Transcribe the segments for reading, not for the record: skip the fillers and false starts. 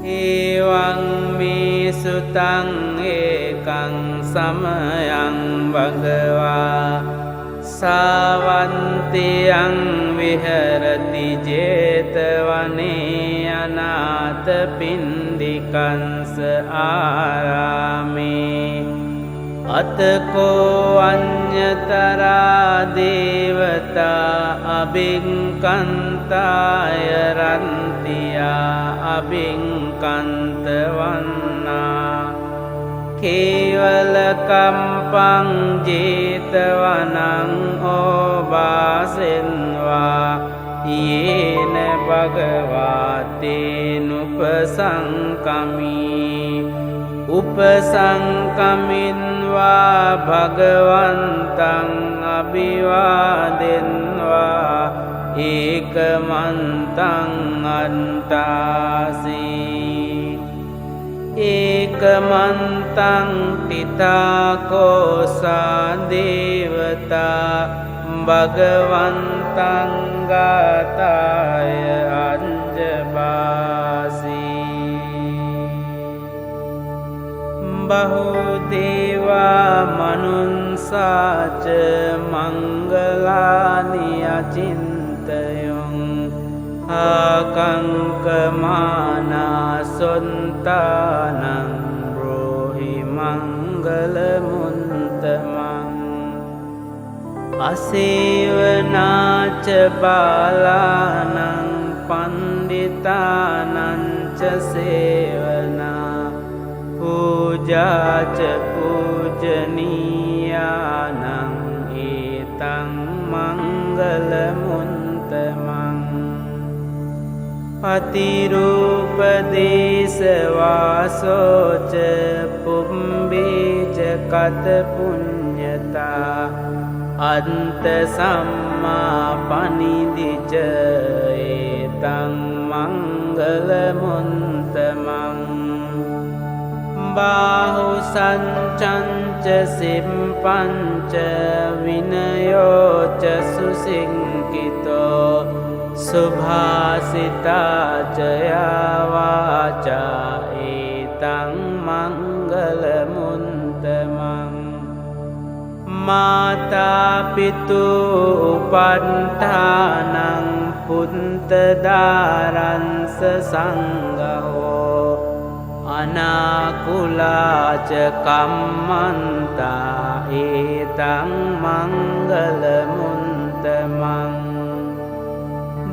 එවං මේ සුතං ඒකං සමයං භගවා සාවන්තියං විහෙරති 제තවනේ අනාථ පින්ඩිකංස ආරාමේ අතකෝ අඤ්ඤතරා දේවතා අබින්කන්තාය රන්තියා අබින්කන්ත වන්නා කේවල කම්පං 제තවනං ඕවාසෙන්වා යේන භගවාතේනුපසංකමී උපසංකමින්වා භගවන්තං අභිවාදෙන්වා ඒකමන්තං අන්තාසී ඒකමන්තං තිතාකෝසා දේවතා භගවන්තං ගාතාය අංජබාසී බහුදේවා මනුන්සාච මංගලානි අචින්තයොං ආකංකමානා සොන්තානං බ්‍රෝහි මංගලමුන්තමං අසේවනාච බාලානං පණ්ඩිතානංච සේවනා පූජාච පූජනීයානං ඒතං මංගලමුන්තමං පතිරූපදේශවාසෝච පුම්බීජ කත පුඤ්ඤතා අන්ත සම්මා පනිදිච ඒතං මංගලමුන්තමං බාහු සංචංච සිම්පංච විනයෝච සුසිංකිතෝ සුභාසිතාච යාවාචා ඒතං මංගලමුන්තමං මාතා පිතු උපට්ඨානං පුන්තදාරංස සංඝෝ අනාකුලාච කම්මන්තා ඒතං මංගලමුන්තමං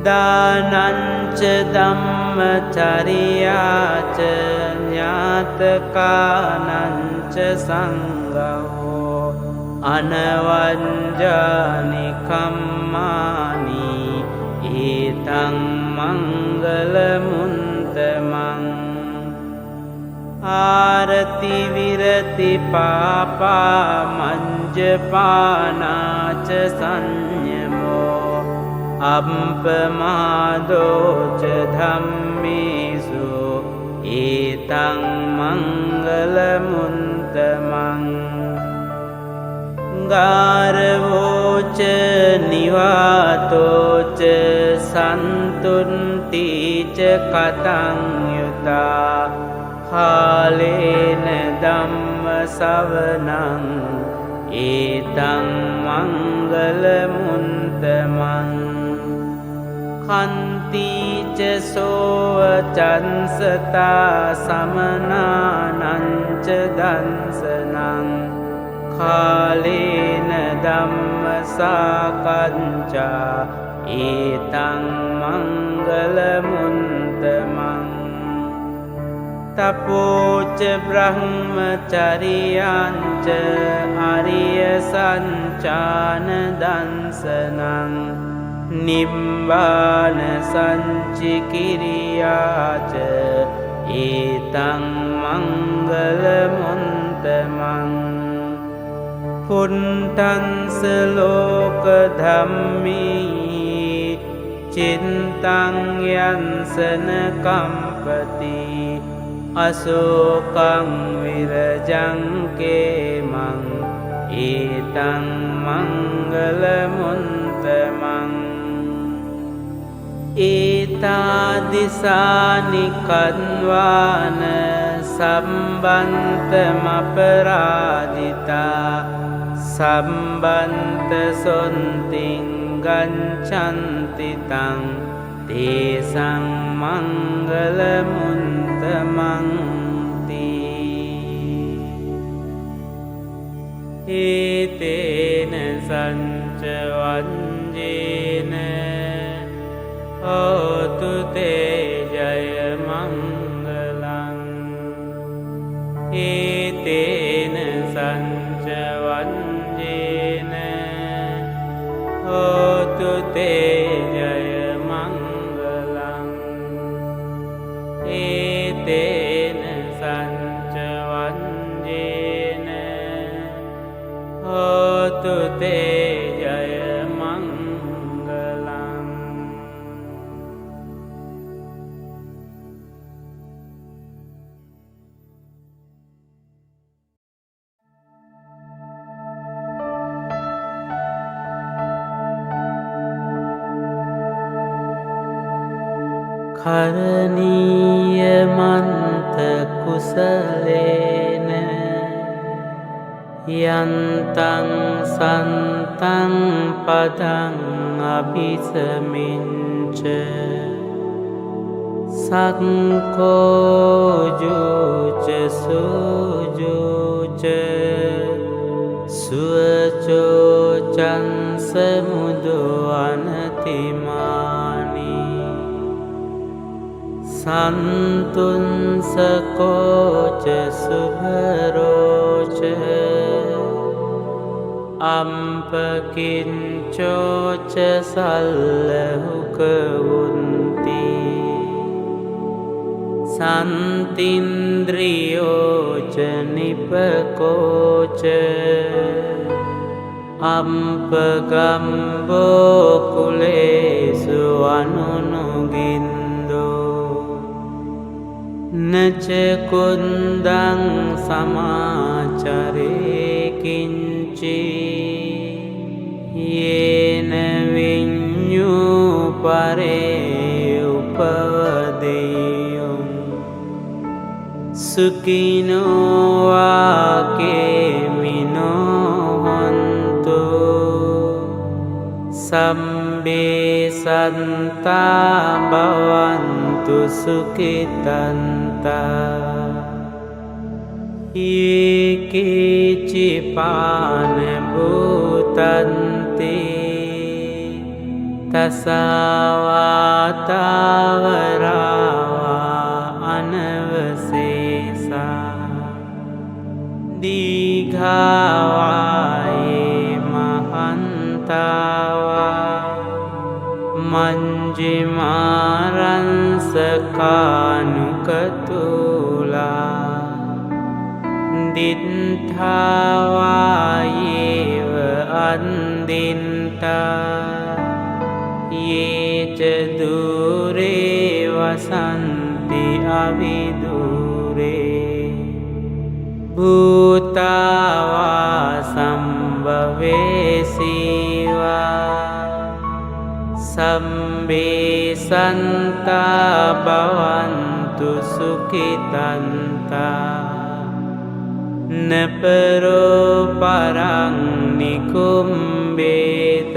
දානංච ධම්මචරියාච ඥාතකානංච සංඝෝ අනවංජානි කම්මානි ඒතං මංගලමුන්තමං ආරති විරති පාපා මංජපානාච සංයමෝ අප්පමාදෝච ධම්මේසු ඒතං මංගලමුන්තමං ගාරවෝච නිවාතෝච සන්තුන්තිච කතං යුතා කාලේන ධම්ම සවනං ඒතං මංගලමුන්තමං කන්තිච සෝව චන්සතා සමනානංච දන්සනං කාලේන ධම්ම සාකච්ඡා ඒතං මංගලමුන්තමං තපෝච බ්‍රහ්මචරියංච අරිය සංචාන දන්සනං නිබ්බාන සංචිකිරියාච ඒතං මංගලමුන්තමං පුන්තංස ලෝක ධම්මී චින්තං යන්සන කම්පති අසෝකං විරජං කේමං ඒතං මංගලමුන්තමං ඒතාදිසානි කන්වාන සම්බන්තමපරාජිතා සම්බන්ත සොන්තිං ගංචන්තිතං තේසං මංගල මුන්තමන්ති ඒතේන සංච වංජේන හෝතු තේ ජය මංගලං ඒතේන සංච වංජේන හෝතු තේ ජය මංගලං ඒතේන සංච වංජේන හෝතු තේ ජය මංගලං කරණීයමන්ත කුසලේන යන්තං සන්තං පදං අභිසමින්ච සක්කෝජුච සුජුච සුවචෝචං සමුදු අනතිමානි සන්තුන්සකෝච සුභරෝච අම්පකින්චෝච සල්ලහුකවුන්ති සන්තින්ද්‍රියෝච නිපකෝච අම්පගම්බෝකුලේසු අනුනුගින්දෝ නචකුන්දං සමාචරේකින්චි යේන විඤ්ඤූ පරේ උපවදෙයුම් සුඛිනෝ වාකේමිනෝ හොන්තු සම්බේ සන්තා භවන්තු සුඛිතන්තා ඒකේචිපාන භූතන්ති තසවාතාවරාවා අනවසේසා දීඝාවායේ මහන්තාවා මංජිමාරංසකානුකතුලා දිත්ථාවායේව අන්දින්තා යේච දුරේ වසන්ති අවිදුරේ භූතාවා සම්භවේසීවා සම්බේ සන්තා භවන්තු සුඛිතන්තා නපරෝ පරං නිකුම්බේත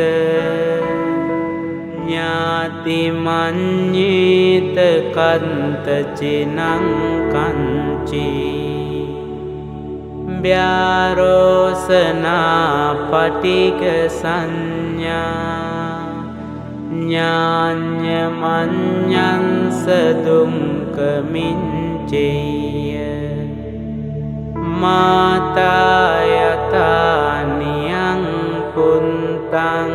ඥාති මඤ්ඤේත කන්ත චිනං කංචි ව්‍යාරෝසනා පටික සංඥා ඥාඤ්ඤමඤ්ඤංස දුක්ඛමිච්ඡේය මාතා යතානියං පුන්තං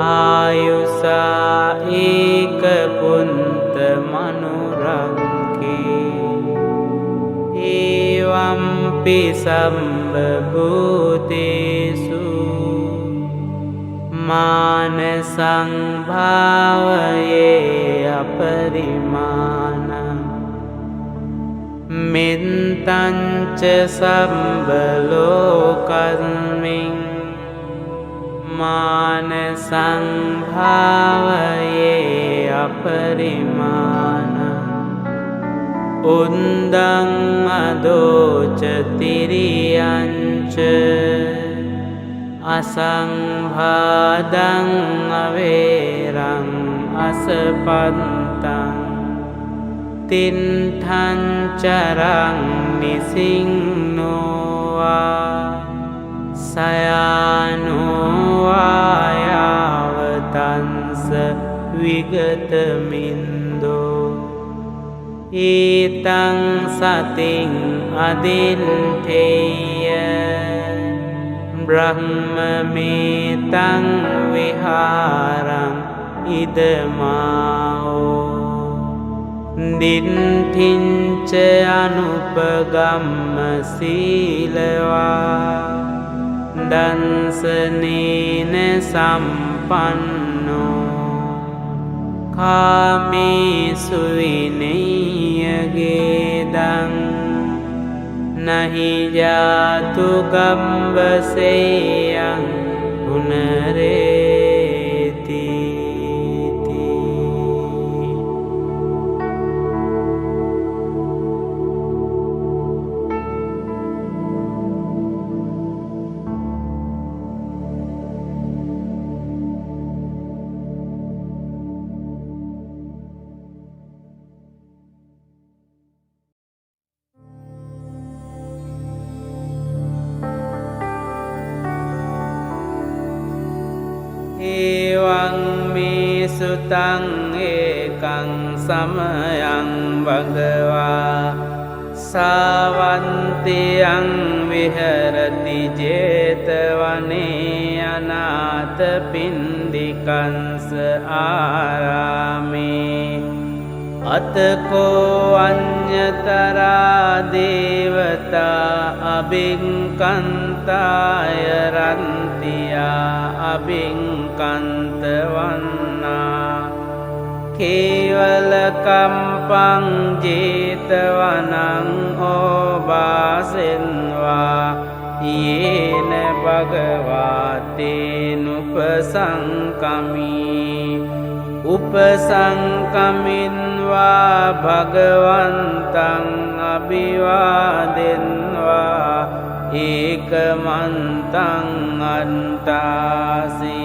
ආයුසා ඒක පුන්ත මනුරංකේ ඒවම්පි සම්බභූතේසු මාන සංභාවයේ අපරිමාණ මෙත්තංච සම්බලෝකස්මින් මාන සංභාවයේ අපරිමාණ උන්දං අදෝච තිරියංච අසංභාදං අවේරං අසපත්තං තින්ඨංචරං නිසින්නෝවා සයානෝවායාවතන්ස විගතමින්දෝ ඊතං සතින් අදින්ඨේය බ්‍රහ්මමේතං විහාරං ඉදමාෝ දින්ඨින්ච අනුපගම්ම සීලවා දන්සනේන සම්පන්නෝ කාමේසු විනය්‍යගේදං නහි ජාතු ගම්බසේයං පුනරේති. එවං මේ සුතං ඒකං සමයං භගවා සාවන්තියං විහරති ජේතවනේ අනාථපිණ්ඩිකංස ආරාමේ අතකෝ අඤ්ඤතරා දේවතා අබින්කන්තාය රන්තියා අබින්කන්තවන්නා කේවල කම්පං ජේතවනං ඕබාසෙන්වා යේන භගවාතේනුපසංකමී උපසංකමින්වා භගවන්තං අභිවාදෙන්වා ඒකමන්තං අන්තාසී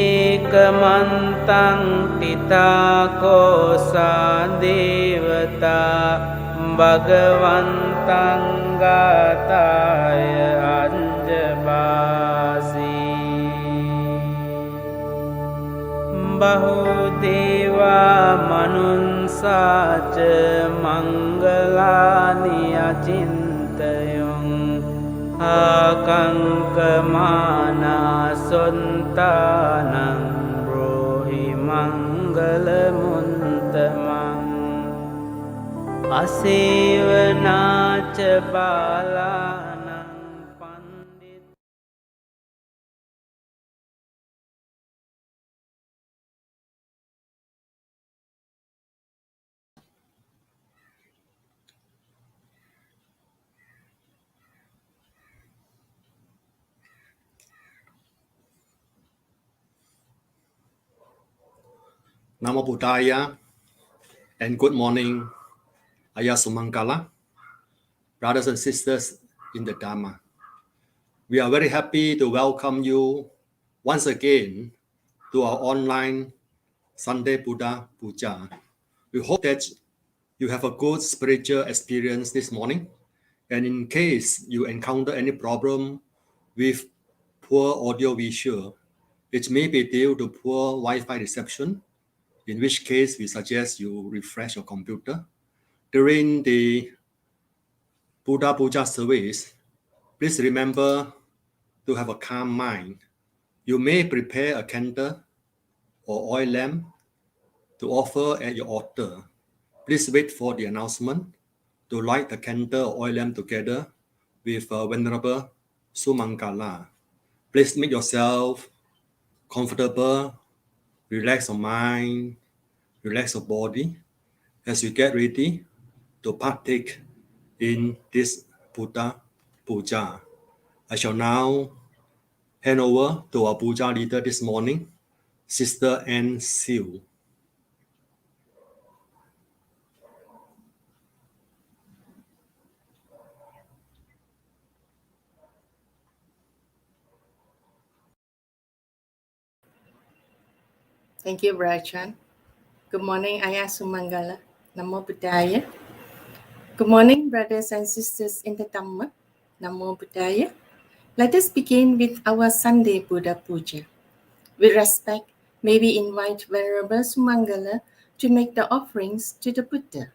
ඒකමන්තං තිතාකෝසා දේවතා භගවන්තං ගාතාය අංජබාසී බහුදේවා මනුන්සාච මංගලානි අචින්තයොං ආකංකමානා සොන්තානං බ්‍රෝහි මංගලමුන්තමං අසේවනාච බාලානං පණ්ඩිත Namo Buddhaya and good morning, Ayasumangala, brothers and sisters in the Dharma. We are very happy to welcome you once again to our online Sunday Buddha Puja. We hope that you have a good spiritual experience this morning. And in case you encounter any problem with poor audio visual, it may be due to poor Wi-Fi reception, in which case we suggest you refresh your computer. During the Buddha Puja service, please remember to have a calm mind. You may prepare a candle or oil lamp to offer at your altar. Please wait for the announcement to light the candle or oil lamp together with Venerable Sumangala. Please make yourself comfortable, relax your mind, relax your body as you get ready to partake in this Buddha Puja. I shall now hand over to our Puja leader this morning, Sister Anne Siu. Thank you, Brachan. Good morning, Ayah Sumangala. Namo Buddhaya. Good morning, brothers and sisters in the Dhamma. Namo Buddhaya. Let us begin with our Sunday Buddha Puja. With respect, may we invite Venerable Sumangala to make the offerings to the Buddha.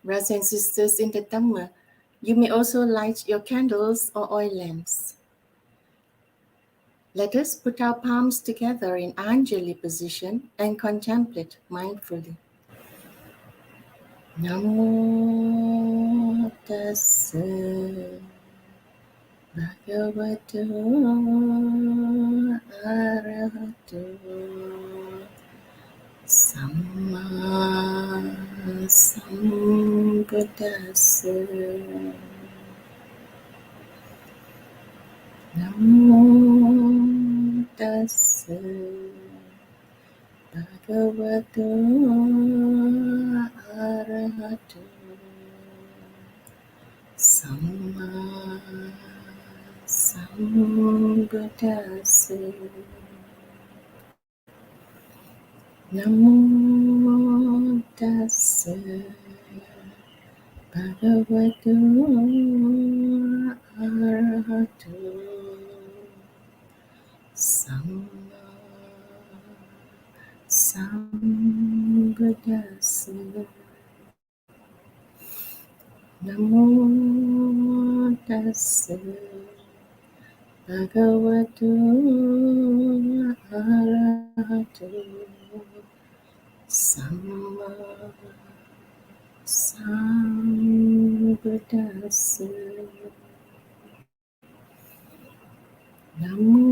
Brothers and sisters in the Dhamma, you may also light your candles or oil lamps. Let us put our palms together in Anjali position and contemplate mindfully. Namo tassa bhagavato arahato samma sambuddhassa. Namo tassa bhagavato arahato samma sambuddhassa. Namo tassa bhagavato arahato samma sambuddhassa. Namo tassa bhagavato arahato samma sambuddhassa. Namo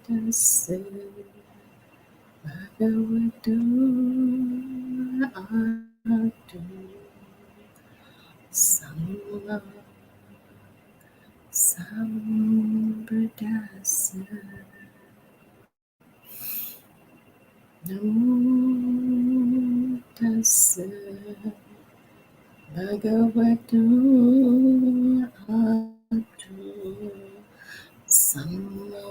tassa bhagavato arahato samma sambuddhassa. Namo tassa bhagavato arahato samma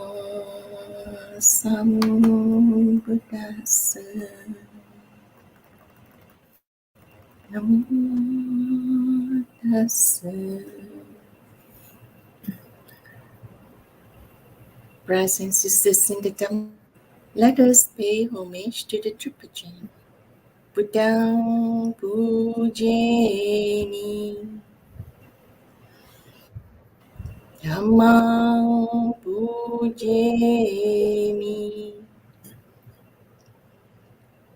sambuddhassa. Namo tassa. Brothers and sisters in the Dhamma, let us pay homage to the Triple Chain. Buddhang pujeni, Dhammang pujeni,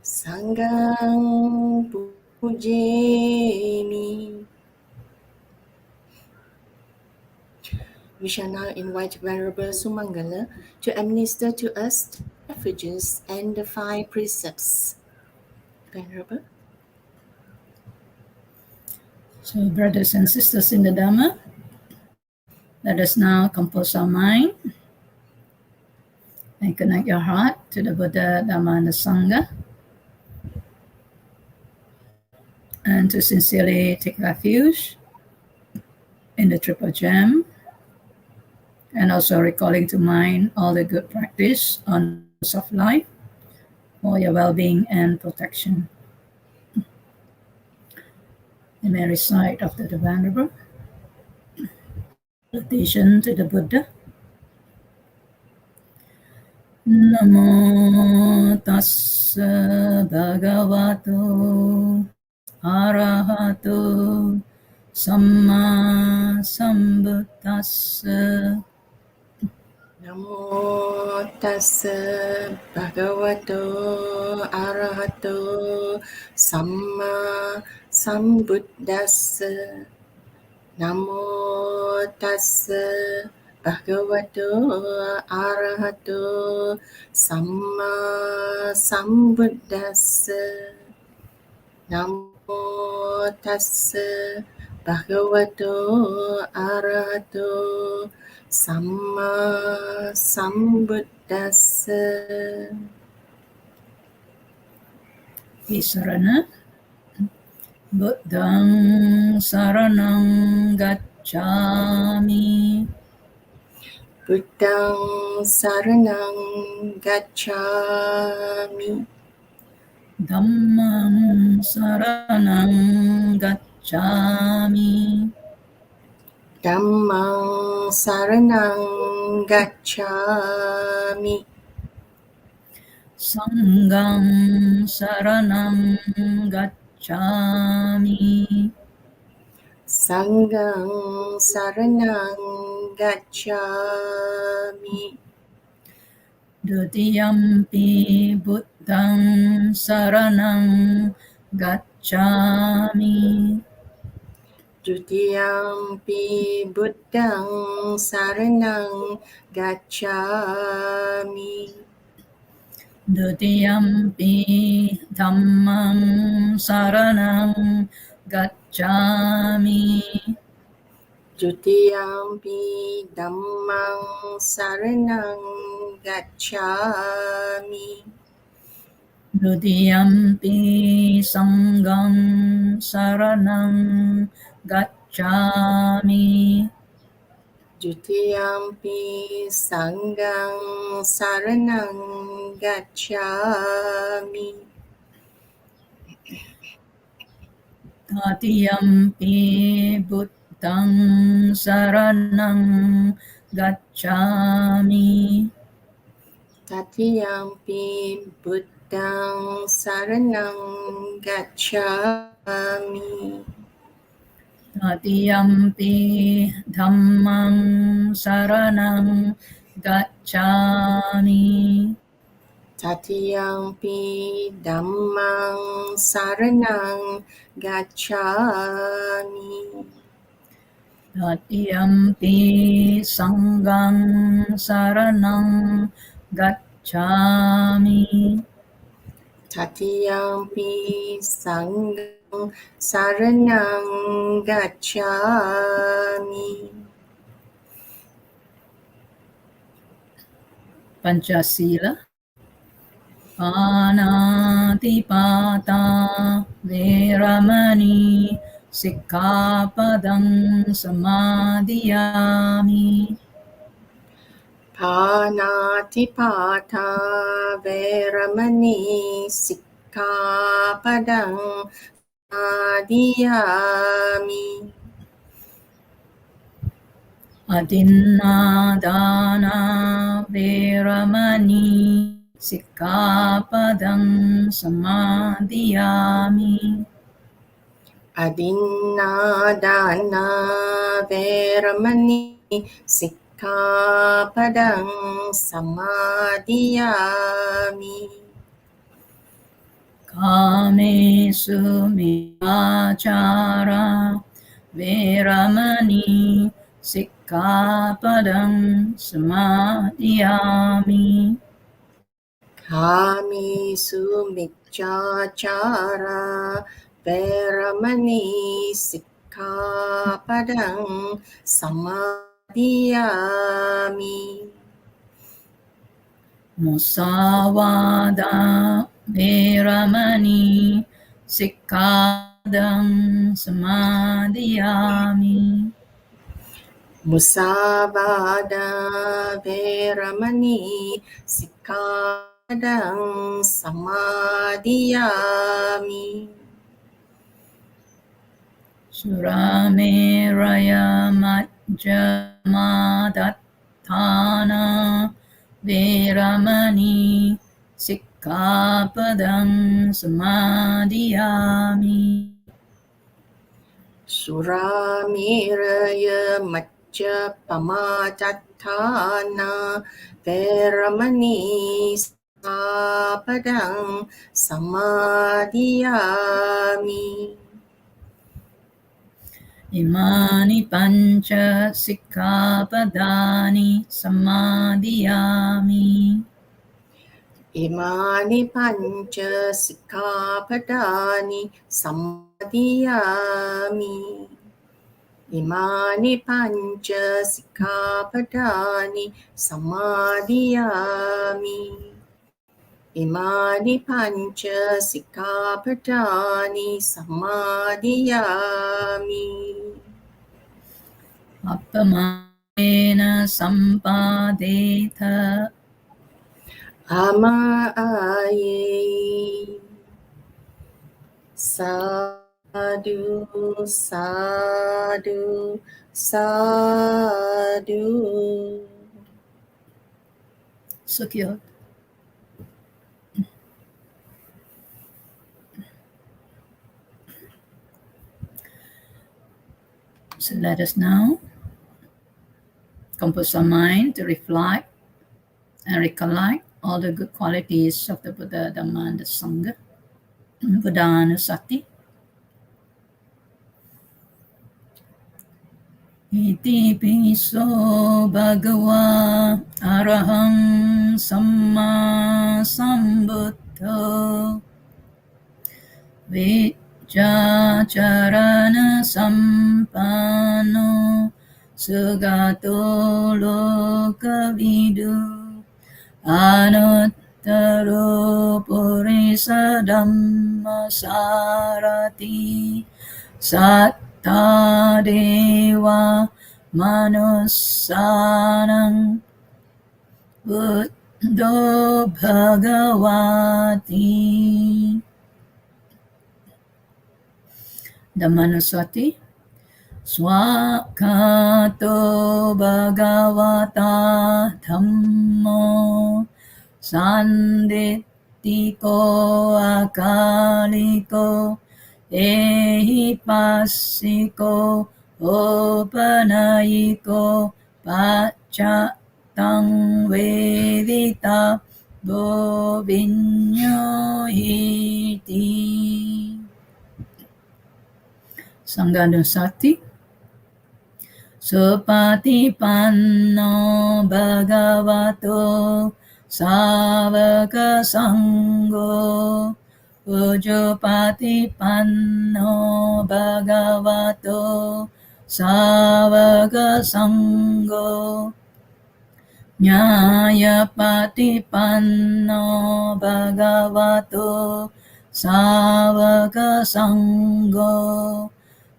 Sanghang pujeni. We shall now invite Venerable Sumangala to administer to us the refuges and the 5 precepts. Venerable. So, brothers and sisters in the Dhamma, let us now compose our mind and connect your heart to the Buddha, Dhamma, and the Sangha, and to sincerely take refuge in the Triple Gem, and also recalling to mind all the good practice on of life for your well-being and protection. You may recite after the Venerable. Salutation to the Buddha. Namo tassa bhagavato arahato samma sambuddhassa. Namo tassa bhagavato arahato samma sambuddhassa. Namo tassa bhagavato arahato samma sambuddhassa. Namo tassa bhagavato arahato samma sambuddhassa. Buddhassa. Visarana. Buddhang saranang gacchami. Buddhang saranang gacchami. Dhammang saranang gacchami. Dhammang saranang gacchami. Sanghang saranang gacchami. Sanghang saranang gacchami. Dutiyampi buddhang saranang gacchami. Dutiyampi buddhang saranang gacchami. Dutiyampi dhammang saranang gacchami. Dutiyampi dhammang saranang gacchami. Dutiyampi sanghang saranang gacchami. Dutiyampi sanghang saranang gacchami. Tatiyampi buddhang saranang gacchami. Tatiyampi buddhang saranang gacchami. Tatiyampi dhammang saranang gacchami. Tatiyampi dhammang saranang gacchami. Tatiyampi sanghang saranang gacchami. Tatiyampi sanghang saranang gacchami. Pancasila. Panatipata veramani sikkhapadang samadhiyami. Panatipata veramani sikkhapadang samadhiyami. Adinnādāna veramani sikkhapadang samadhiyami. Adinnādāna veramani sikkhapadang samadhiyami. Kāmesu mīlāchāra veramani sikkhapadang samadhiyami. Kāmesu micchāchāra veramani sikkhapadang samadhiyami. Musāvādā veramani sikkhapadang samadhiyami. Musāvādā veramani sikkhapadang samadhiyami. Surameraya majjhamadhatthāna veramani sikkhapadang samadhiyami. Surameraya majjhapamadhatthāna veramani sikkhapadang samadhiyami. Imani panca sikkhapadani samadhiyami. Imani panca sikkhapadani samadhiyami. Imani pancha sikkhapadani samadhiyami. Imani pancha sikkhapadani samadhiyami. Appamayena sampadetha Amaye. Sadhu, sadhu, sadhu. secure. So let us now compose our mind to reflect and recollect all the good qualities of the Buddha, Dhamma, and the Sangha. Buddhanusati. Iti piso bhagava arahang samma sambuddho Vijjacharana sampano sugato lokavidu Anuttaro purisa dhamma sarati satta deva manussanang buddho bhagavati Dhammanuswati Swakato bhagavata dhammo Sanditiko akaliko ehipassiko opanayiko pacatang vedita bovinyohiti Sanghanusati Supatipanno bhagavato Savaka Sangho Ujupatipanno bhagavato Savaka Sangho Nyayapatipanno bhagavato Savaka Sangho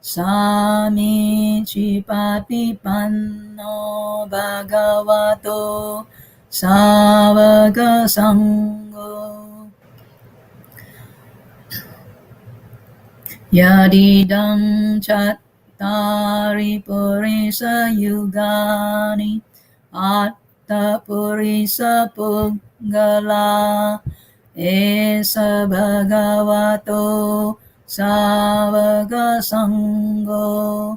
Sami Patipanno bhagavato Savaka Sangho Yadidam chattari purisa yugani Atta purisa punggala Esa bhagavato Savaka Sangho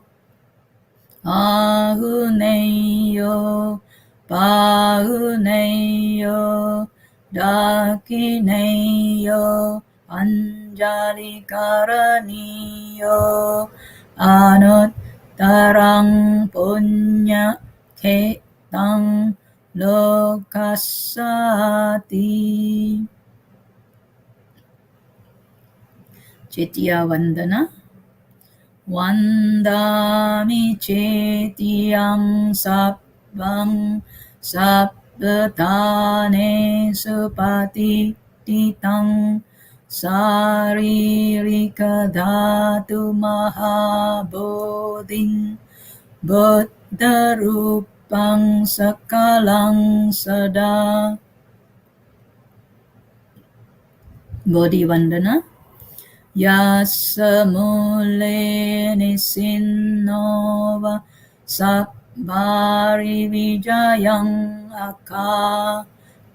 Ahuneyo Pahuneyo Dakineyo Anjali Karaniyo Anuttarang Punya Ketang Lokasati Chetya Vandana Vandami Chetyam Sabbang Sabbhatane Supatititang Saririka Dhatu Mahabodhin Buddha Rupang Sakalang Sada Bodhi Vandana Yasamule Nisinova Sabbari Vijayang Aka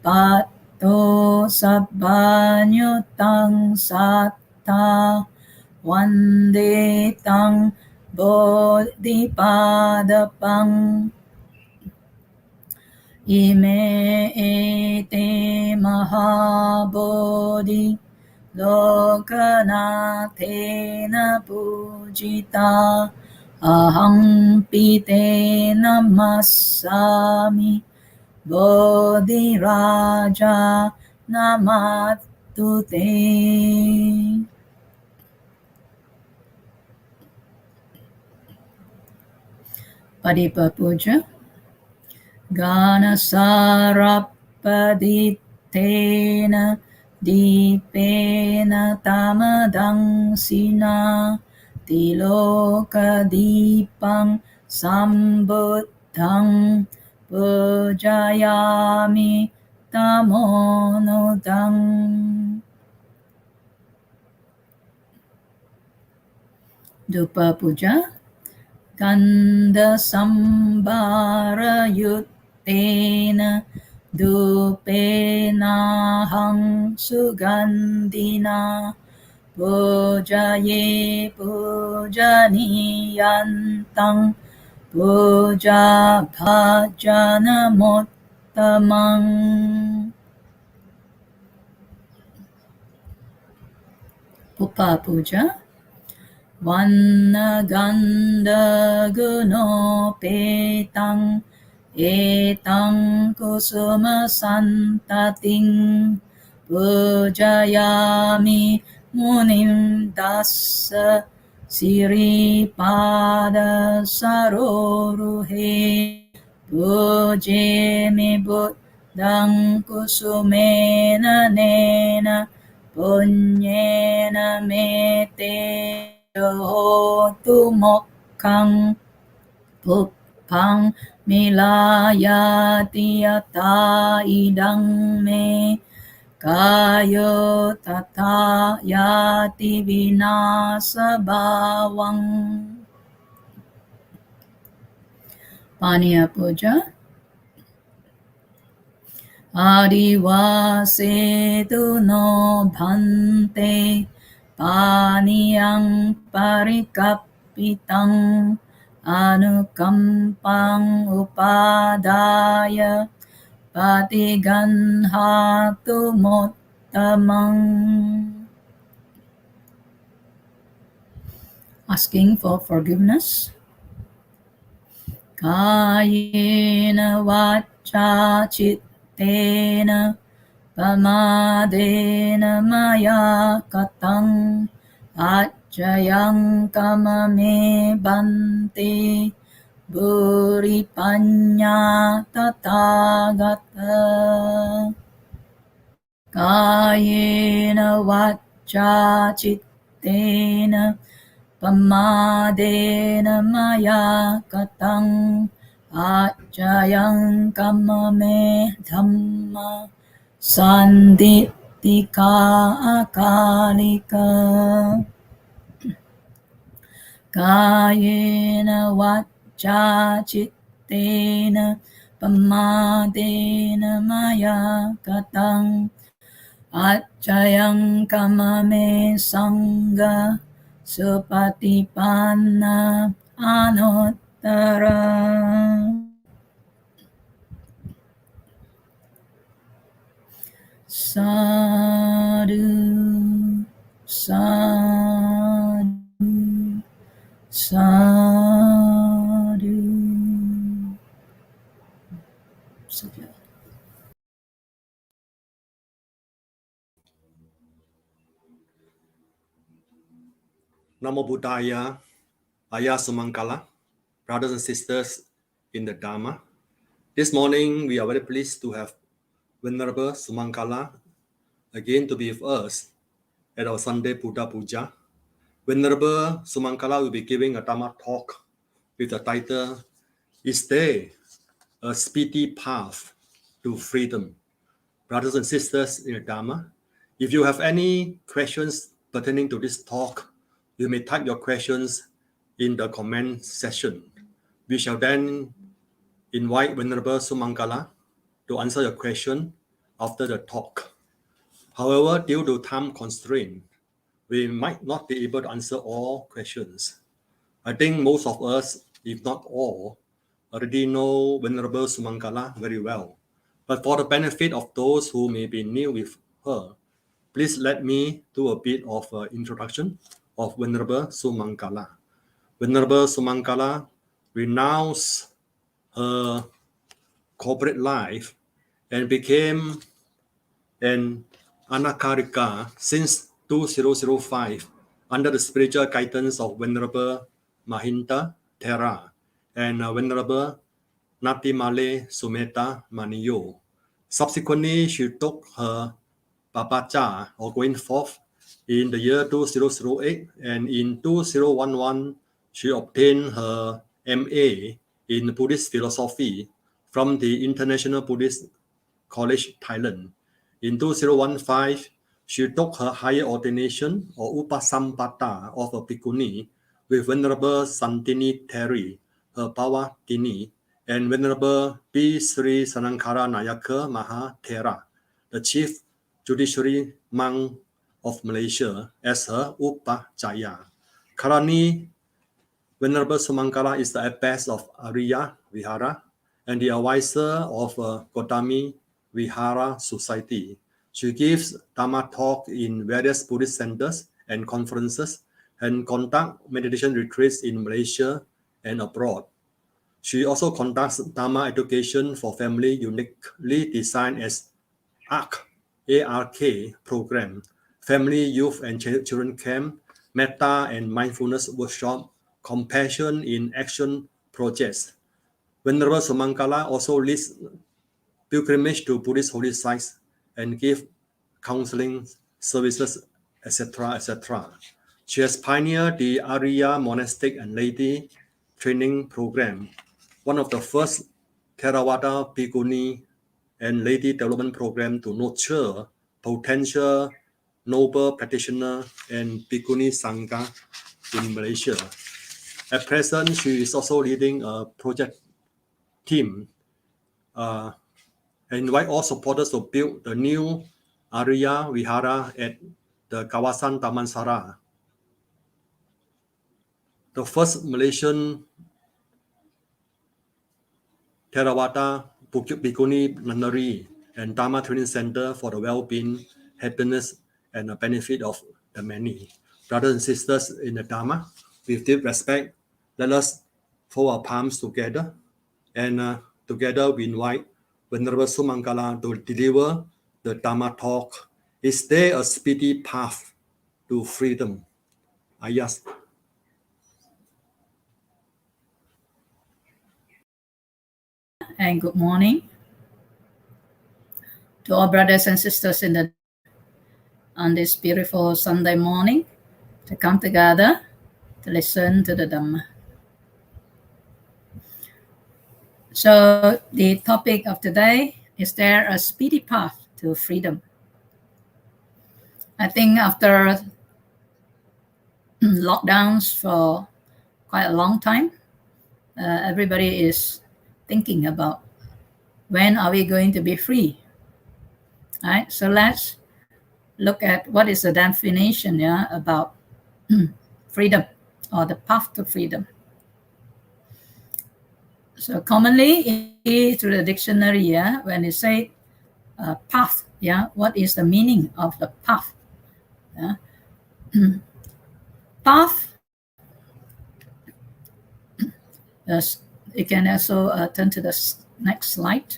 Pato Sabbanyutang Satta Vandetang Bodhipadapang Ime ete Mahabodhi Lokanathena pujita aham pite namasami bodhi raja namatute Padipa Puja. Ganasarapaditena dipena tamadangsina tilokadipang sambuddhang pujayami tamonodang. Dupa Puja. Ganda sambara yuttena dupenahang sugandina pujaye pujaniyantang puja bhajana mottamang. Pupa Puja. Vannagandha gunopetang etang kusuma santating pujayami munim dassa siripada saroruhe pujemi buddhang kusumena nena punyena mete hotu mokkang puppang milayati yata idang me kayo tata yati vinasa bhavang. Paniya Puja. Adivasetu no bhante paniyang parikapitang anukampang upadaya patiganhatu mottamang. Asking for forgiveness. Kayena vacha cittena pamadena maya katang acayang kamame bante buripanya tathagata. Kayena vacha cittena pamadena maya katang acayang kamame dhamma sandittika akalika. Kayena vacha cittena pamadena maya katang acayang kamame sangha supatipanna anuttara. Sadhu, sadhu, sadhu. Sekian. Namo Buddhaya, Ayah Sumangkala, brothers and sisters in the Dharma. This morning, we are very pleased to have Venerable Sumangkala again to be with us at our Sunday Buddha Puja. Venerable Sumangkala will be giving a Dharma talk with the title, Is There a Speedy Path to Freedom? Brothers and sisters in the Dharma, if you have any questions pertaining to this talk, you may type your questions in the comment section. We shall then invite Venerable Sumangkala to answer your question after the talk. However, due to time constraint, we might not be able to answer all questions. I think most of us, if not all, already know Venerable Sumangkala very well. But for the benefit of those who may be new with her, please let me do a bit of introduction of Venerable Sumangkala. Venerable Sumangkala renounced her corporate life and became an anakarika since 2005 under the spiritual guidance of Venerable Mahinta Thera and Venerable Natimale Sumeta Maniyo. Subsequently, she took her papacha, or going forth, in the year 2008, and in 2011, she obtained her MA in Buddhist philosophy from the International Buddhist College, Thailand. In 2015, she took her higher ordination, or Upasampata, of a bhikkhuni with Venerable Santini Terry, her Pawatini, and Venerable B. Sri Sanankara Nayaka Maha Thera, the chief judiciary monk of Malaysia, as her Upajjhaya. Currently, Venerable Sumankara is the abbess of Ariya Vihara and the advisor of Gautami Vihara Society. She gives Dhamma talk in various Buddhist centers and conferences and conduct meditation retreats in Malaysia and abroad. She also conducts Dhamma education for family uniquely designed as ARK, A-R-K program, family, youth, and children camp, metta and mindfulness workshop, compassion in action projects. Venerable Sumankala also leads pilgrimage to Buddhist holy sites and give counseling services, etc., etc. She has pioneered the Arya monastic and lady training program, one of the first Theravada bhikkhuni and lady development program to nurture potential noble practitioner and bhikkhuni sangha in Malaysia. At present, she is also leading a project team and invite all supporters to build the new Arya Vihara at the Kawasan Damansara, the first Malaysian Theravada Bhikkhuni Nunnery and Dharma Training Center for the well-being, happiness, and the benefit of the many. Brothers and sisters in the Dharma, with deep respect, let us fold our palms together, and together we invite Venerable Sumankala to deliver the Dharma talk. Is there a speedy path to freedom? I ask. And good morning to all brothers and sisters in the on this beautiful Sunday morning to come together to listen to the Dhamma. So the topic of today is there a speedy path to freedom? I think after lockdowns for quite a long time, everybody is thinking about when are we going to be free? All right, so let's look at what is the definition about freedom or the path to freedom. So commonly through the dictionary, when they say path, what is the meaning of the path? Path, you can also turn to the next slide.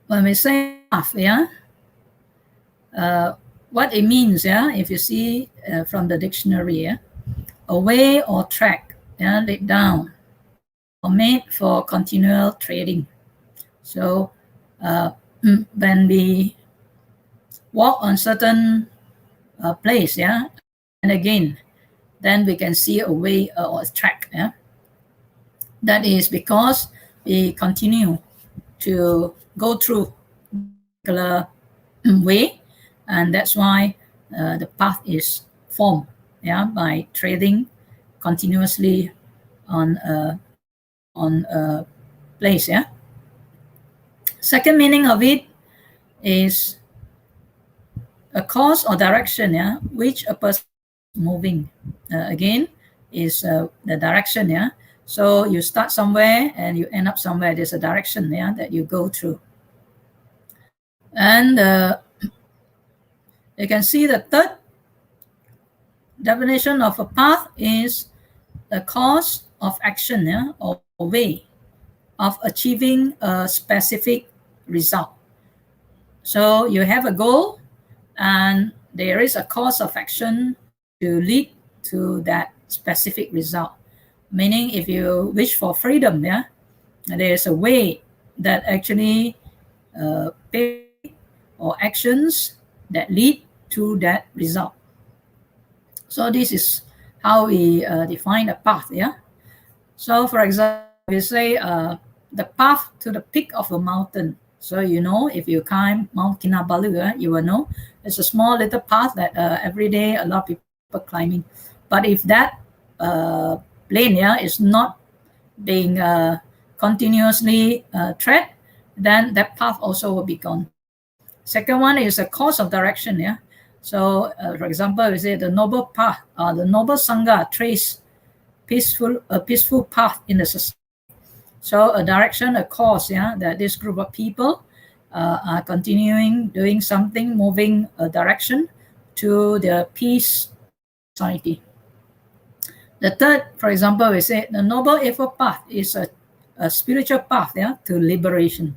When we say path, what it means, if you see from the dictionary, a way or track laid down or made for continual trading. So when we walk on certain place, and again, then we can see a way or a track. That is because we continue to go through a particular way, and that's why the path is formed by trading continuously on a place. Second meaning of it is a course or direction which a person is moving. Again is the direction. So you start somewhere and you end up somewhere. There's a direction that you go through. And you can see the third definition of a path is the course of action or way of achieving a specific result. So you have a goal and there is a course of action to lead to that specific result. meaning if you wish for freedom, yeah, there's a way that actually pay or actions that lead to that result. So this is how we define a path, yeah. So for example, we say the path to the peak of a mountain. So you know, if you climb Mount Kinabalu, you will know it's a small little path that every day a lot of people climbing. But if that lane, yeah, is not being continuously tread, then that path also will be gone. Second one is a course of direction, yeah. So for example, we say the noble path, the noble sangha trace a peaceful path in the society. So a direction, a course, yeah, that this group of people are continuing doing something, moving a direction to the peace society. The third, for example, we say the noble eightfold path is a spiritual path, yeah, to liberation.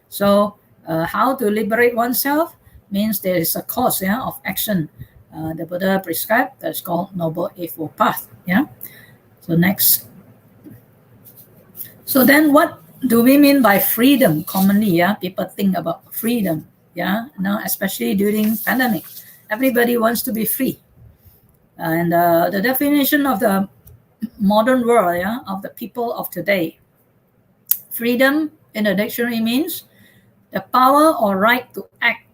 So how to liberate oneself means there is a course, yeah, of action the Buddha prescribed that's called noble eightfold path, yeah. So next. So then what do we mean by freedom commonly? Yeah, people think about freedom. Yeah, now especially during pandemic, everybody wants to be free. And the definition of the modern world, yeah, of the people of today, freedom in the dictionary means the power or right to act,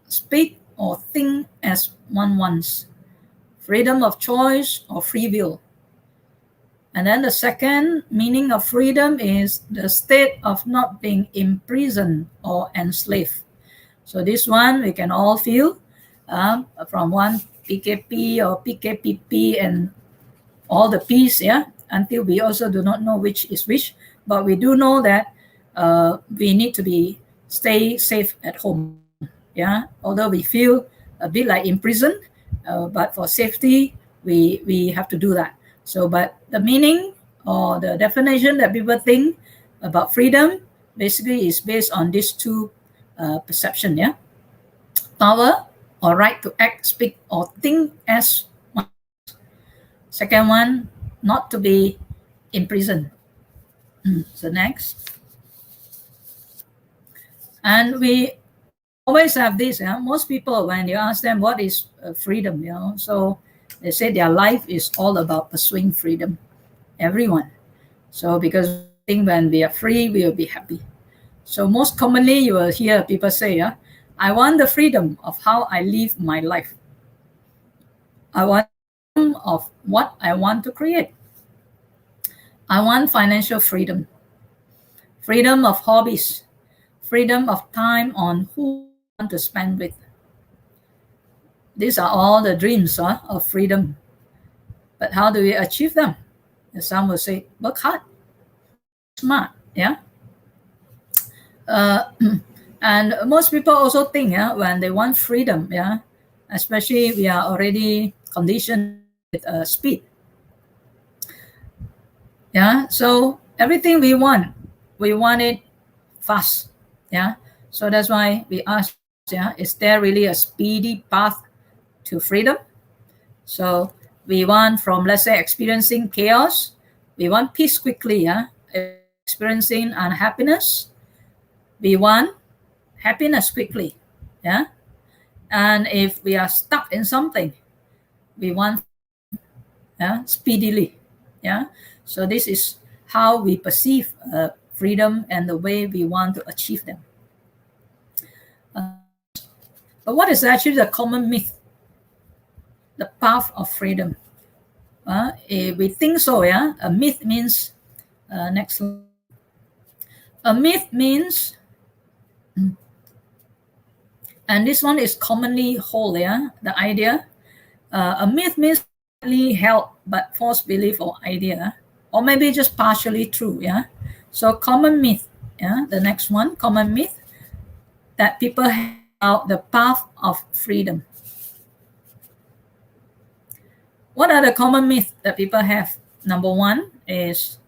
speak, or think as one wants. Freedom of choice or free will. And then the second meaning of freedom is the state of not being imprisoned or enslaved. So this one we can all feel from one PKP or PKPP and all the P's, yeah, until we also do not know which is which. But we do know that we need to stay safe at home, yeah. Although we feel a bit like imprisoned, but for safety, we have to do that. So, but the meaning or the definition that people think about freedom basically is based on these two perception, yeah. Power or right to act, speak, or think as one. Second one, not to be imprisoned. So next. And we always have this, yeah. Most people, when you ask them what is freedom, you know, so they say their life is all about pursuing freedom. Everyone. So because I think when we are free, we will be happy. So most commonly you will hear people say, yeah, I want the freedom of how I live my life. I want freedom of what I want to create. I want financial freedom, freedom of hobbies, freedom of time on who I want to spend with. These are all the dreams of freedom. But how do we achieve them? Some will say, work hard, smart, yeah. And most people also think, yeah, when they want freedom, yeah, especially we are already conditioned with speed. Yeah, so everything we want it fast. Yeah, so that's why we ask, yeah, is there really a speedy path to freedom? So we want from, let's say, experiencing chaos, we want peace quickly, yeah. Experiencing unhappiness, we want happiness quickly, yeah. And if we are stuck in something, we want speedily, yeah. So this is how we perceive freedom and the way we want to achieve them. But what is actually the common myth, the path of freedom? If we think so, yeah. A myth means next slide. A myth means, and this one is commonly held, yeah, the idea. A myth means held but false belief or idea, or maybe just partially true, yeah. So common myth, yeah, the next one, common myth that people have about the path of freedom. What are the common myths that people have? Number one is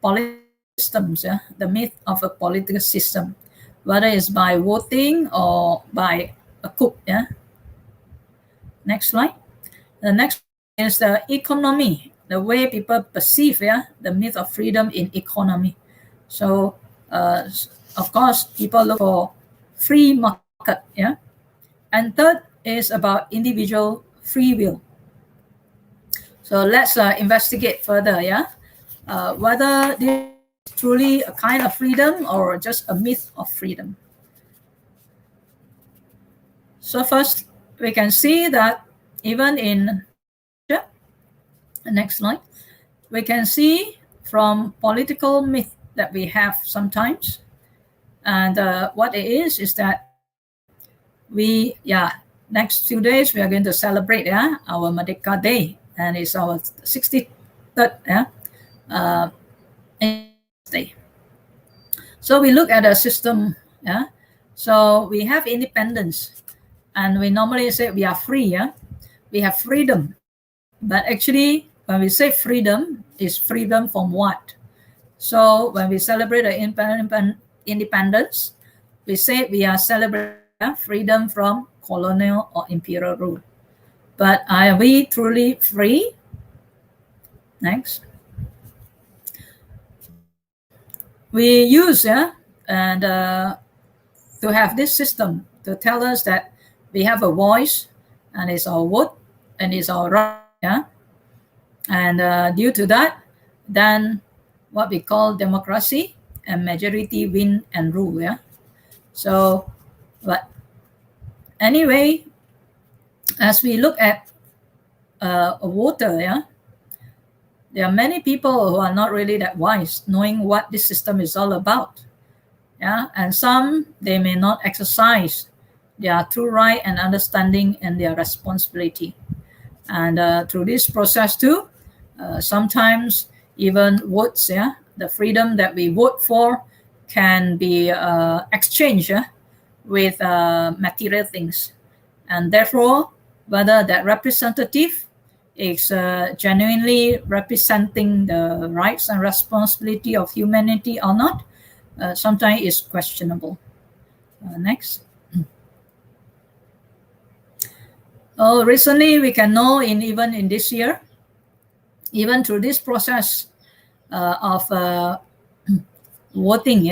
political systems, yeah, the myth of a political system, whether it's by voting or by a coup, yeah. Next slide. The next is the economy the way people perceive the myth of freedom in economy. So of course people look for free market, and third is about individual free will. So let's investigate further, whether this is truly a kind of freedom or just a myth of freedom. So first, we can see that even in next slide, we can see from political myth that we have sometimes, and what it is that we next 2 days we are going to celebrate our Merdeka Day, and it's our 63rd day. So we look at a system, so we have independence, and we normally say we are free, we have freedom, but actually when we say freedom, is freedom from what? So when we celebrate the independence, we say we are celebrating freedom from colonial or imperial rule. But are we truly free? Next. We use and to have this system to tell us that we have a voice, and it's our vote, and it's our right, and due to that, then what we call democracy, and majority win and rule, So, but anyway, as we look at a voter, there are many people who are not really that wise, knowing what this system is all about, and some, they may not exercise their true right and understanding and their responsibility. And through this process too, sometimes even votes, the freedom that we vote for can be exchanged with material things, and therefore whether that representative is genuinely representing the rights and responsibility of humanity or not, sometimes is questionable. Next. Oh, recently we can know even in this year, even through this process of voting,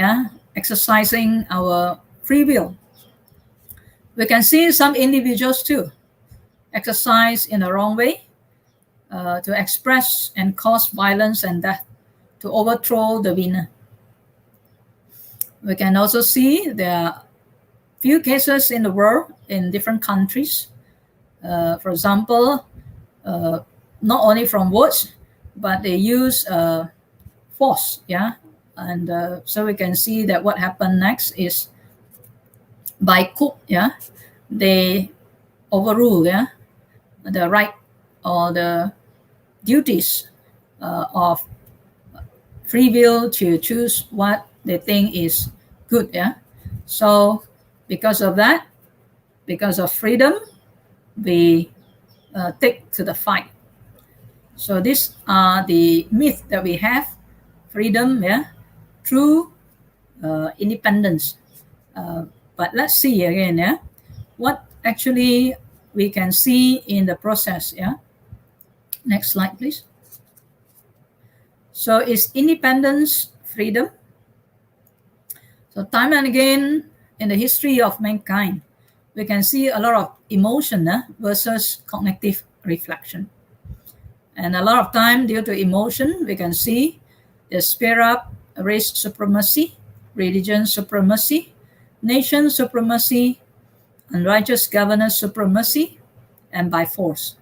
exercising our free will, we can see some individuals too exercise in the wrong way, to express and cause violence and death, to overthrow the winner. We can also see there are few cases in the world in different countries. For example, not only from votes, but they use force, and so we can see that what happened next is by coup, they overrule, the right or the duties of free will to choose what they think is good, So because of that, because of freedom, we take to the fight. So these are the myths that we have: freedom, true independence. But let's see again, what actually we can see in the process, Next slide, please. So is independence freedom? So time and again in the history of mankind, we can see a lot of emotion versus cognitive reflection. And a lot of time, due to emotion, we can see the spare up race supremacy, religion supremacy, nation supremacy, unrighteous governance supremacy, and by force.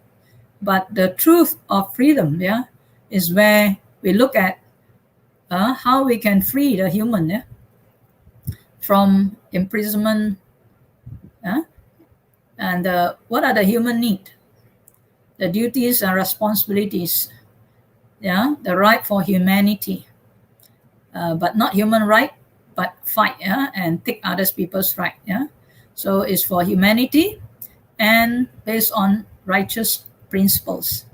But the truth of freedom, is where we look at how we can free the human from imprisonment, and what are the human needs, the duties and responsibilities, the right for humanity, but not human right, but fight, and take others people's right, So it's for humanity and based on righteous principles.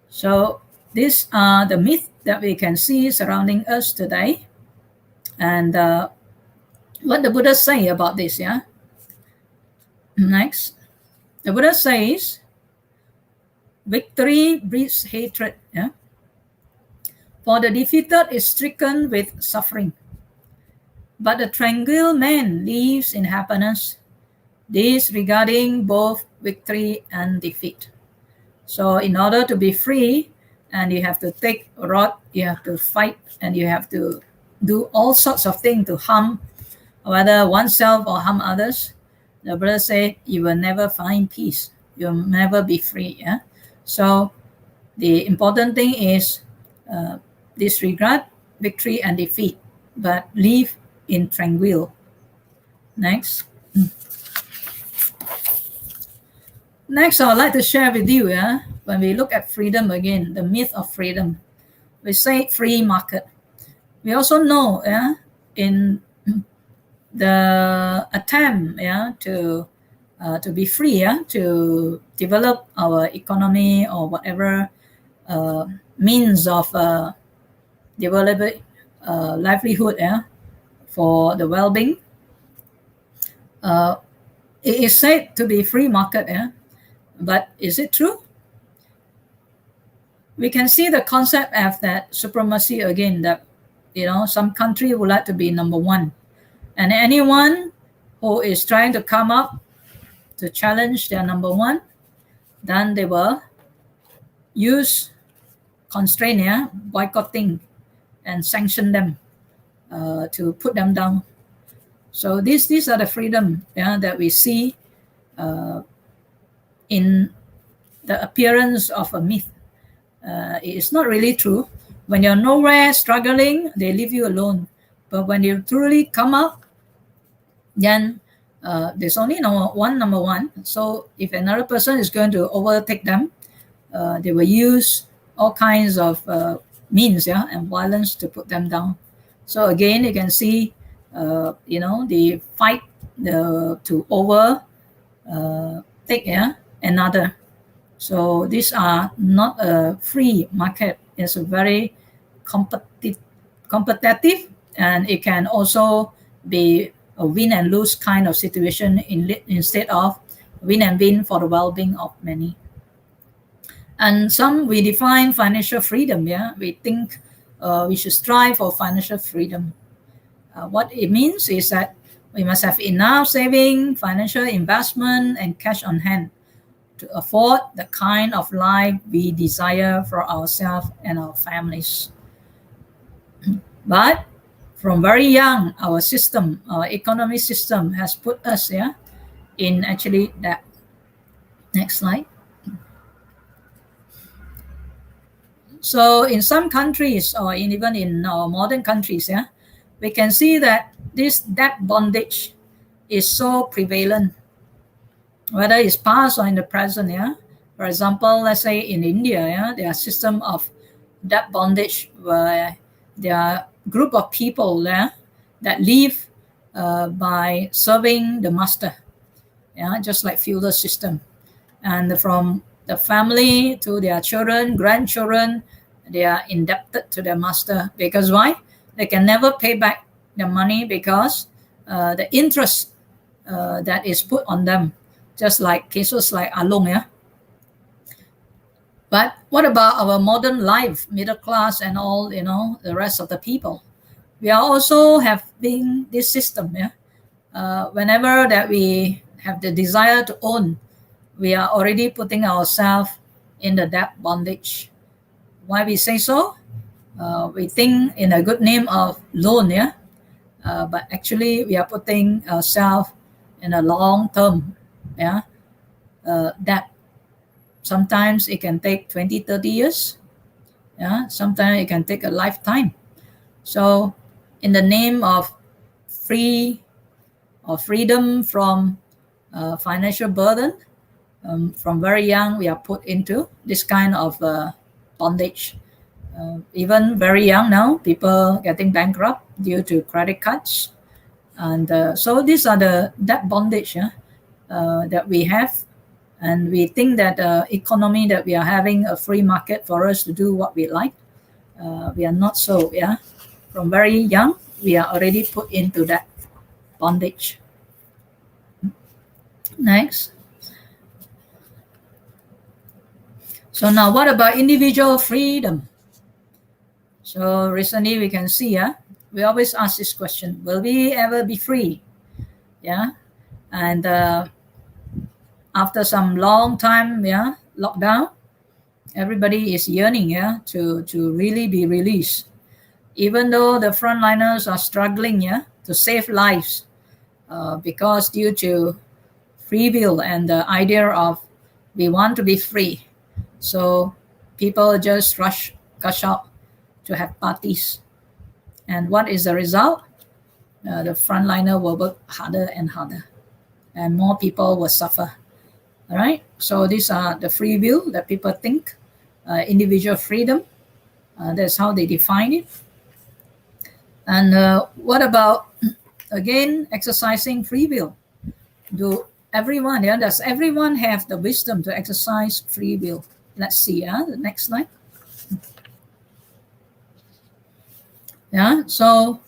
So these are the myths that we can see surrounding us today, and what the Buddha say about this, Next, the Buddha says, victory breeds hatred. Yeah? For the defeated is stricken with suffering, but the tranquil man lives in happiness, disregarding both victory and defeat. So in order to be free, and you have to take a rod, you have to fight, and you have to do all sorts of things to harm whether oneself or harm others. The brother said, you will never find peace. You'll never be free. Yeah. So the important thing is disregard victory and defeat, but live in tranquil. Next. Next, I would like to share with you, when we look at freedom again, the myth of freedom. We say free market. We also know, in the attempt, to be free, to develop our economy or whatever means of developing livelihood, for the well-being. It is said to be free market, but is it true? We can see the concept of that supremacy again, that some country would like to be number one, and anyone who is trying to come up to challenge their number one, then they will use constraint, boycotting, and sanction them to put them down. So these are the freedom that we see in the appearance of a myth. It's not really true. When you're nowhere struggling, they leave you alone. But when you truly come up, then there's only number one. So if another person is going to overtake them, they will use all kinds of means, and violence to put them down. So again, you can see, the fight to overtake another. So these are not a free market. It's a very competitive, and it can also be a win and lose kind of situation instead of win and win for the well-being of many. And we define financial freedom. We think we should strive for financial freedom. What it means is that we must have enough saving, financial investment, and cash on hand to afford the kind of life we desire for ourselves and our families. But from very young, our economic system has put us in actually that. Next slide. So in some countries, or even in our modern countries, we can see that this debt bondage is so prevalent, whether it's past or in the present. For example, let's say in India, there are system of debt bondage where there are group of people there that live by serving the master, just like feudal system. And from the family to their children, grandchildren, they are indebted to their master. Because why? They can never pay back the money because the interest that is put on them, just like cases like Along. But what about our modern life, middle class and all, the rest of the people? We are also having this system. Whenever that we have the desire to own, we are already putting ourselves in the debt bondage. Why we say so? We think in a good name of loan, but actually we are putting ourselves in a long-term debt. Sometimes it can take 20, 30 years. Sometimes it can take a lifetime. So in the name of freedom from financial burden, from very young, we are put into this kind of bondage. Even very young now, people getting bankrupt due to credit cards. And so these are the debt bondage that we have. And we think that economy that we are having a free market for us to do what we like. We are not so. From very young, we are already put into that bondage. Next. So now what about individual freedom? So recently we can see, we always ask this question, will we ever be free? Yeah. And after some long time, lockdown, everybody is yearning, to really be released. Even though the frontliners are struggling, to save lives, because due to free will and the idea of we want to be free. So people just rush out to have parties. And what is the result? The frontliner will work harder and harder, and more people will suffer. All right. So these are the free will that people think, individual freedom. That's how they define it. And what about, again, exercising free will? Does everyone have the wisdom to exercise free will? Let's see, the next slide. Yeah, so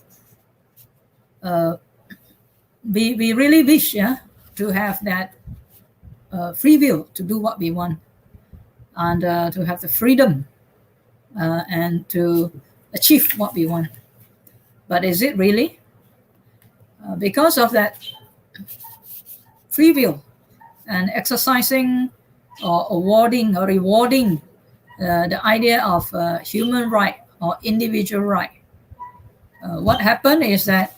we really wish, to have that free will to do what we want, and to have the freedom and to achieve what we want. But is it really? Because of that free will and exercising or awarding or rewarding the idea of human right or individual right, what happened is that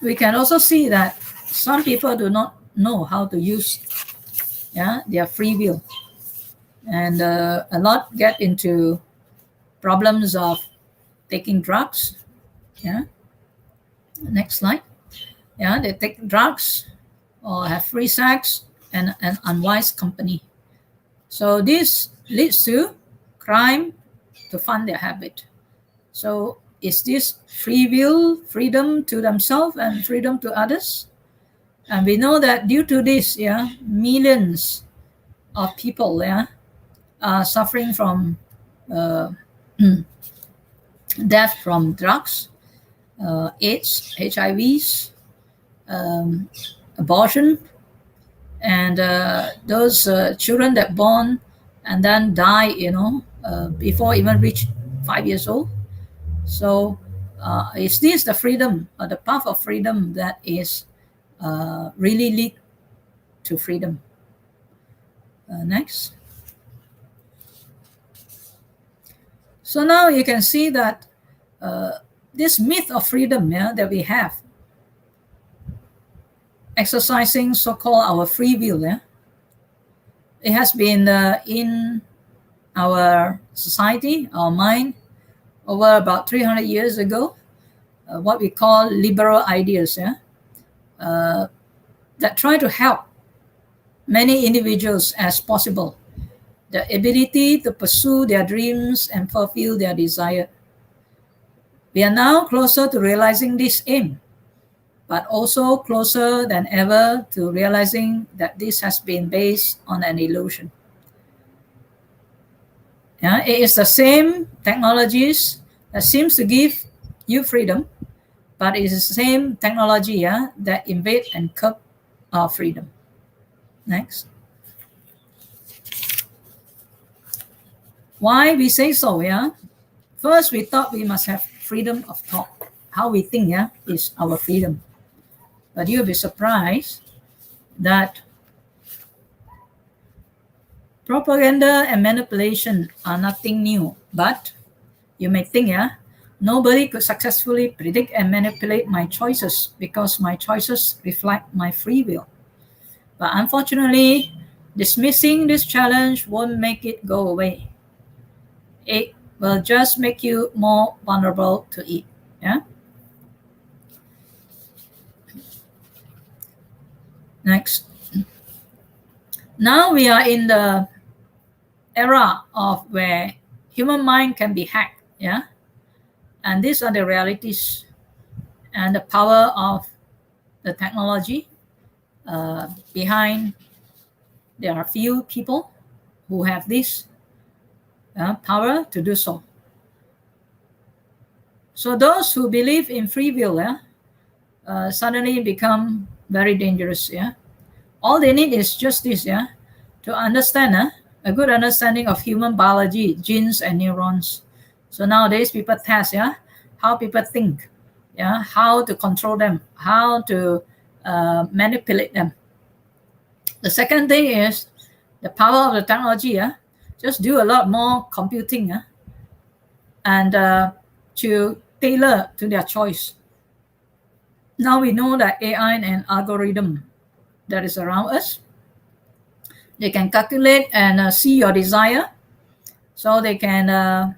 we can also see that some people do not know how to use their free will, and a lot get into problems of taking drugs. Next slide. They take drugs or have free sex and an unwise company. So this leads to crime to fund their habit. So is this free will, freedom to themselves and freedom to others? And we know that due to this, millions of people are suffering from death from drugs, AIDS, HIVs, abortion, and those children that born and then die, before even reach 5 years old. So is this the freedom or the path of freedom that is really lead to freedom? Next. So now you can see that this myth of freedom that we have, exercising so-called our free will, it has been in our society, our mind, over about 300 years ago, what we call liberal ideas, that try to help many individuals as possible the ability to pursue their dreams and fulfill their desire. We are now closer to realizing this aim, but also closer than ever to realizing that this has been based on an illusion. It is the same technologies that seems to give you freedom, but it is the same technology that invade and curb our freedom. Next. Why we say so? First, we thought we must have freedom of thought. How we think is our freedom. But you'll be surprised that propaganda and manipulation are nothing new. But you may think, nobody could successfully predict and manipulate my choices because my choices reflect my free will. But unfortunately, dismissing this challenge won't make it go away. It will just make you more vulnerable to it. Next. Now we are in the era of where human mind can be hacked. And these are the realities and the power of the technology. Behind, there are few people who have this power to do so. So those who believe in free will suddenly become very dangerous. All they need is just this, to understand a good understanding of human biology, genes and neurons. So nowadays people test how people think, how to control them, how to manipulate them. The second thing is the power of the technology. Just do a lot more computing and to tailor to their choice. Now we know that AI and algorithm that is around us, they can calculate and see your desire, so they can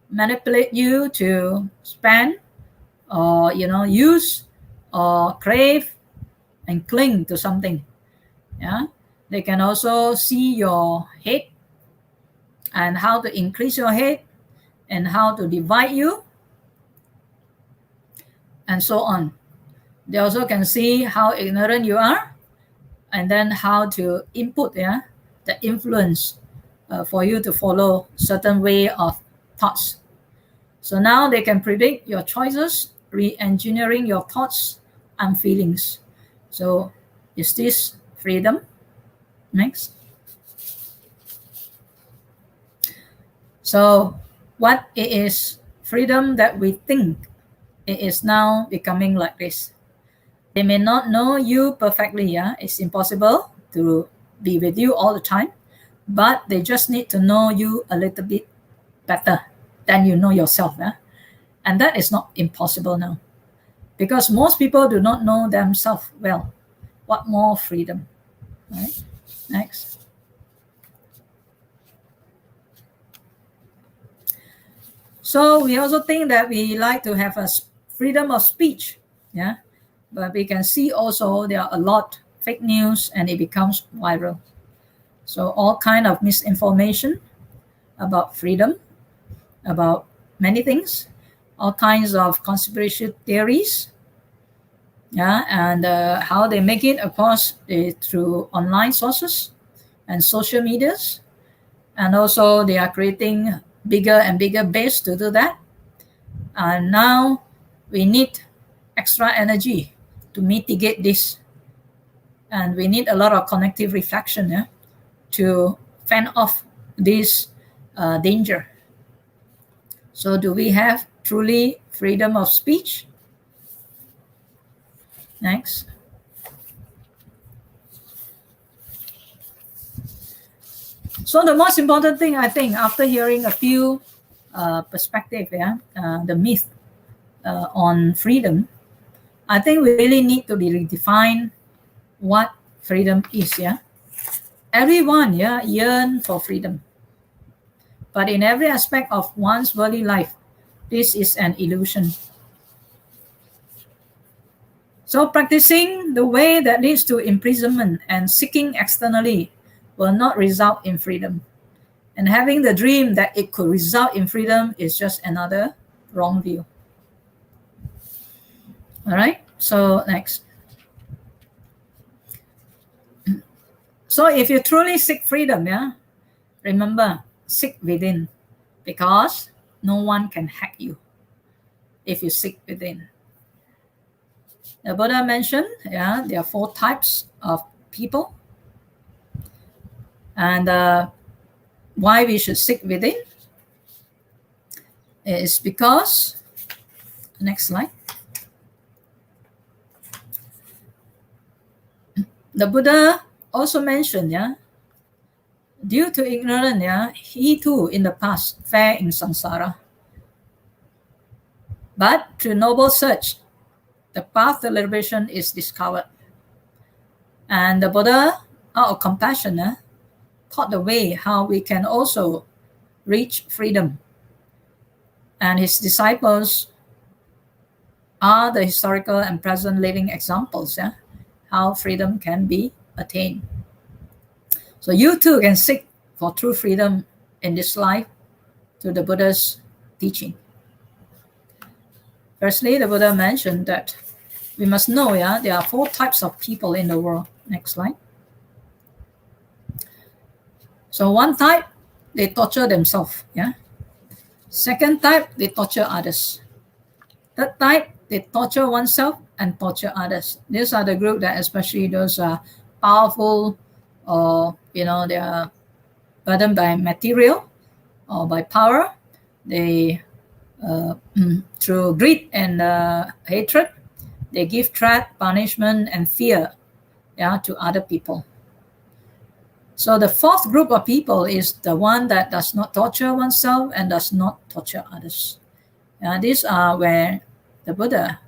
manipulate you to spend or use or crave and cling to something. They can also see your hate and how to increase your hate and how to divide you and so on. They also can see how ignorant you are and then how to input the influence for you to follow certain way of thoughts. So now they can predict your choices, re-engineering your thoughts and feelings. So is this freedom? Next. So what is freedom that we think it is now becoming like this? They may not know you perfectly. It's impossible to be with you all the time, but they just need to know you a little bit better than you know yourself. And that is not impossible now, because most people do not know themselves well. What more freedom? Right? Next. So we also think that we like to have a freedom of speech, but we can see also there are a lot fake news and it becomes viral. So all kind of misinformation about freedom, about many things, all kinds of conspiracy theories, and how they make it, of course, through online sources and social medias, and also they are creating bigger and bigger base to do that. And now we need extra energy to mitigate this, and we need a lot of connective reflection to fend off this danger. So do we have truly freedom of speech? Next. So the most important thing, I think, after hearing a few perspectives, the myth on freedom, I think we really need to redefine what freedom is. Everyone yearn for freedom, but in every aspect of one's worldly life, this is an illusion. So practicing the way that leads to imprisonment and seeking externally will not result in freedom. And having the dream that it could result in freedom is just another wrong view. All right, so next. So if you truly seek freedom, remember, seek within, because no one can hack you if you seek within. The Buddha mentioned, there are 4 types of people. And why we should seek within is because, next slide. The Buddha also mentioned, due to ignorance, he too in the past fell in samsara. But through noble search, the path to liberation is discovered. And the Buddha, out of compassion, taught the way how we can also reach freedom. And his disciples are the historical and present living examples, how freedom can be attained. So you too can seek for true freedom in this life through the Buddha's teaching. Firstly, the Buddha mentioned that we must know, there are 4 types of people in the world. Next slide. So one type, they torture themselves. Second type, they torture others. Third type, they torture oneself and torture others. These are the group that especially those powerful or they are burdened by material or by power. They through greed and hatred, they give threat, punishment, and fear, to other people. So the fourth group of people is the one that does not torture oneself and does not torture others. These are where the Buddha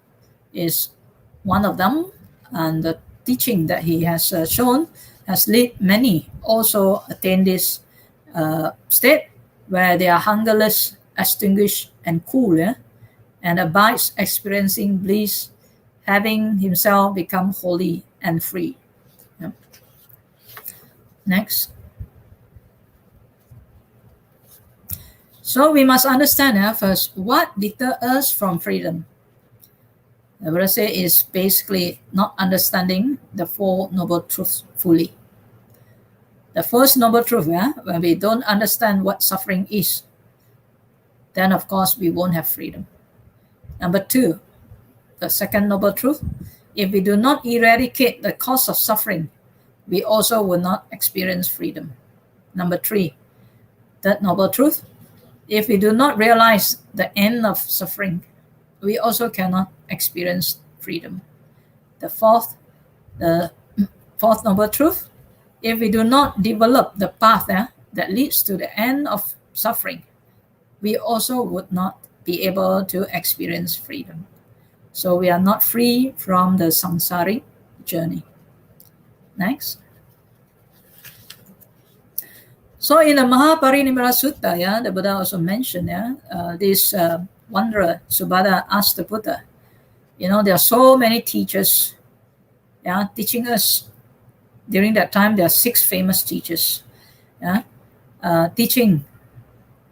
is one of them, and the teaching that he has shown has led many also attain this state where they are hungerless, extinguished, and cool, and abides experiencing bliss, having himself become holy and free. Next. So we must understand first what deters us from freedom. The Buddha says is basically not understanding the Four Noble Truths fully. The first noble truth, when we don't understand what suffering is, then of course we won't have freedom. Number two, the second noble truth, if we do not eradicate the cause of suffering, we also will not experience freedom. Number three, third noble truth, if we do not realize the end of suffering, we also cannot experience freedom. The fourth noble truth, if we do not develop the path that leads to the end of suffering, we also would not be able to experience freedom. So we are not free from the samsaric journey. Next. So in the Mahaparinibbana Sutta, the Buddha also mentioned, this wanderer Subhadra asked the Buddha, there are so many teachers, teaching us. During that time, there are 6 famous teachers, teaching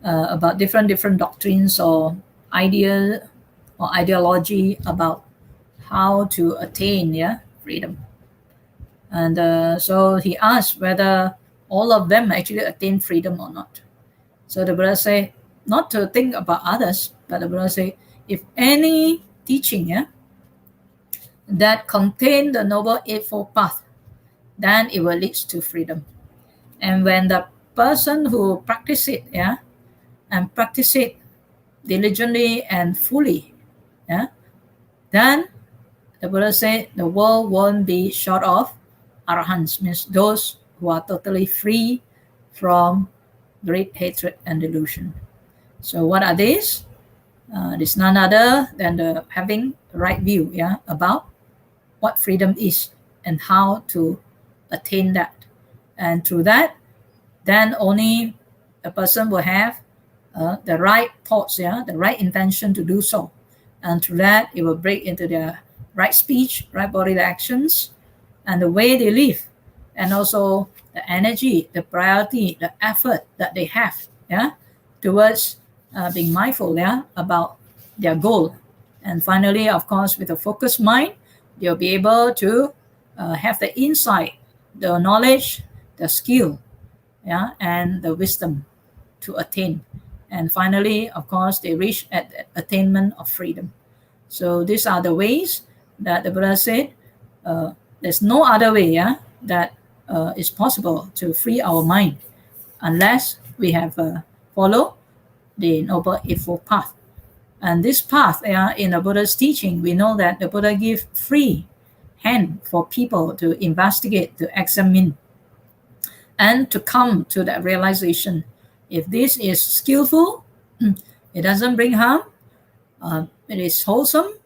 about different doctrines or ideas or ideology about how to attain freedom. And so he asked whether all of them actually attain freedom or not. So the Buddha say not to think about others, but the Buddha say if any teaching that contain the Noble Eightfold Path, then it will lead to freedom. And when the person who practice it, and practice it diligently and fully, then the Buddha said the world won't be short of arahants, means those who are totally free from greed, hatred, and delusion. So what are these? It's none other than the having right view, about what freedom is and how to attain that. And through that, then only a person will have the right thoughts, the right intention to do so. And through that, it will break into their right speech, right bodily actions, and the way they live, and also the energy, the priority, the effort that they have, towards being mindful, about their goal. And finally, of course, with a focused mind, they'll be able to have the insight, the knowledge, the skill, and the wisdom to attain. And finally, of course, they reach at the attainment of freedom. So these are the ways that the Buddha said there's no other way that is possible to free our mind unless we have followed the Noble Eightfold Path. And this path, in the Buddha's teaching, we know that the Buddha gave free hand for people to investigate, to examine, and to come to that realization. If this is skillful, it doesn't bring harm, it is wholesome,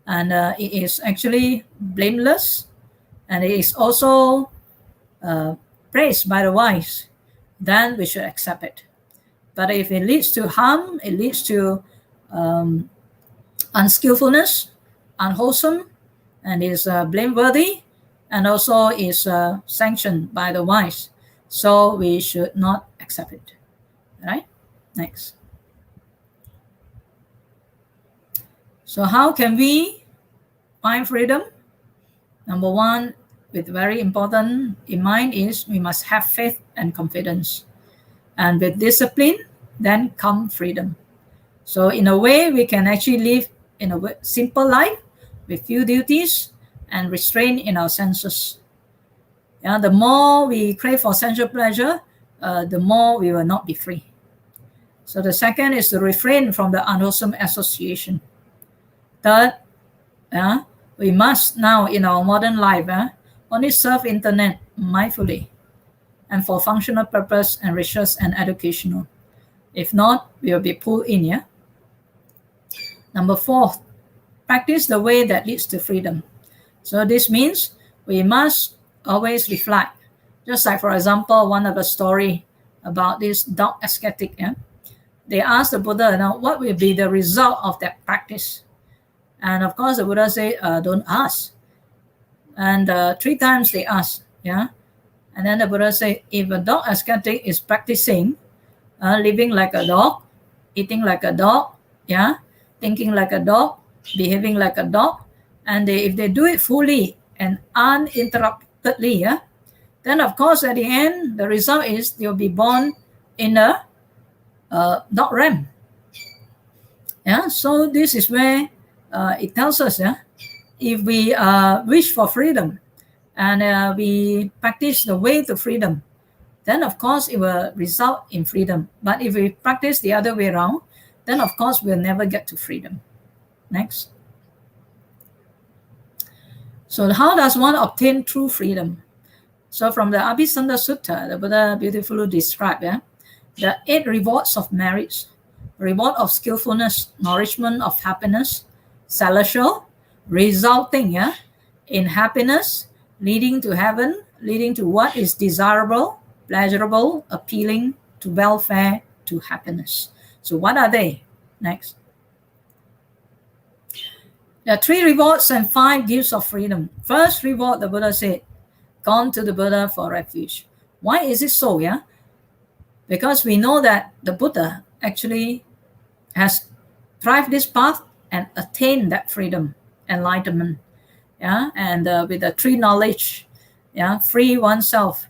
and it is actually blameless, and it is also praised by the wise, then we should accept it. But if it leads to harm, it leads to unskillfulness, unwholesome, and is blameworthy, and also is sanctioned by the wise, so we should not accept it. Right? Next. So how can we find freedom? Number one, with very important in mind, is we must have faith and confidence. And with discipline, then come freedom. So in a way, we can actually live in a simple life with few duties and restraint in our senses. Yeah, the more we crave for sensual pleasure, the more we will not be free. So the second is to refrain from the unwholesome association. Third, we must now in our modern life only surf internet mindfully and for functional purpose and research and educational. If not, we will be pulled in. Yeah. Number 4, practice the way that leads to freedom. So this means we must always reflect. Just like, for example, one of the story about this dog ascetic. Yeah? They asked the Buddha, now what will be the result of that practice? And of course, the Buddha said, don't ask. And 3 times they asked. Yeah. And then the Buddha said, if a dog ascetic is practicing living like a dog, eating like a dog, yeah, thinking like a dog, behaving like a dog, and if they do it fully and uninterruptedly, yeah, then of course at the end the result is they'll be born in a dog realm. Yeah, so this is where it tells us, yeah, if we wish for freedom and we practice the way to freedom, then of course it will result in freedom. But if we practice the other way around, then of course we'll never get to freedom. Next. So how does one obtain true freedom? So from the Abhisanda Sutta, the Buddha beautifully described the 8 rewards of marriage: reward of skillfulness, nourishment of happiness, celestial, resulting in happiness, leading to heaven, leading to what is desirable, pleasurable, appealing, to welfare, to happiness. So what are they? Next. There are 3 rewards and 5 gifts of freedom. First reward, the Buddha said, gone to the Buddha for refuge. Why is it so? Yeah, because we know that the Buddha actually has thrived this path and attained that freedom, enlightenment. Yeah, and with the 3 knowledge, free oneself,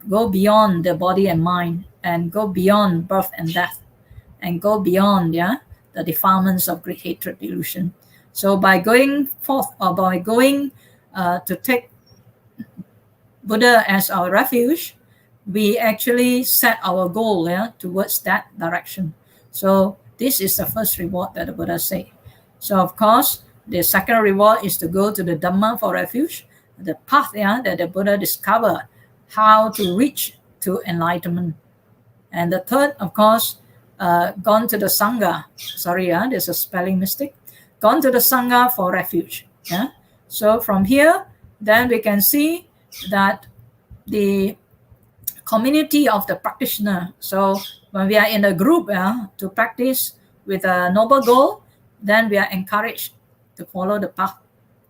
go beyond the body and mind, and go beyond birth and death, and go beyond the defilements of greed, hatred, delusion. So by going forth, or by going to take Buddha as our refuge, we actually set our goal towards that direction. So this is the first reward that the Buddha said. So of course, the second reward is to go to the Dhamma for refuge, the path that the Buddha discovered how to reach to enlightenment. And the third, of course, gone to the Sangha. Sorry, there's a spelling mistake. Gone to the Sangha for refuge. Yeah. So from here, then we can see that the community of the practitioner. So when we are in a group to practice with a noble goal, then we are encouraged to follow the path.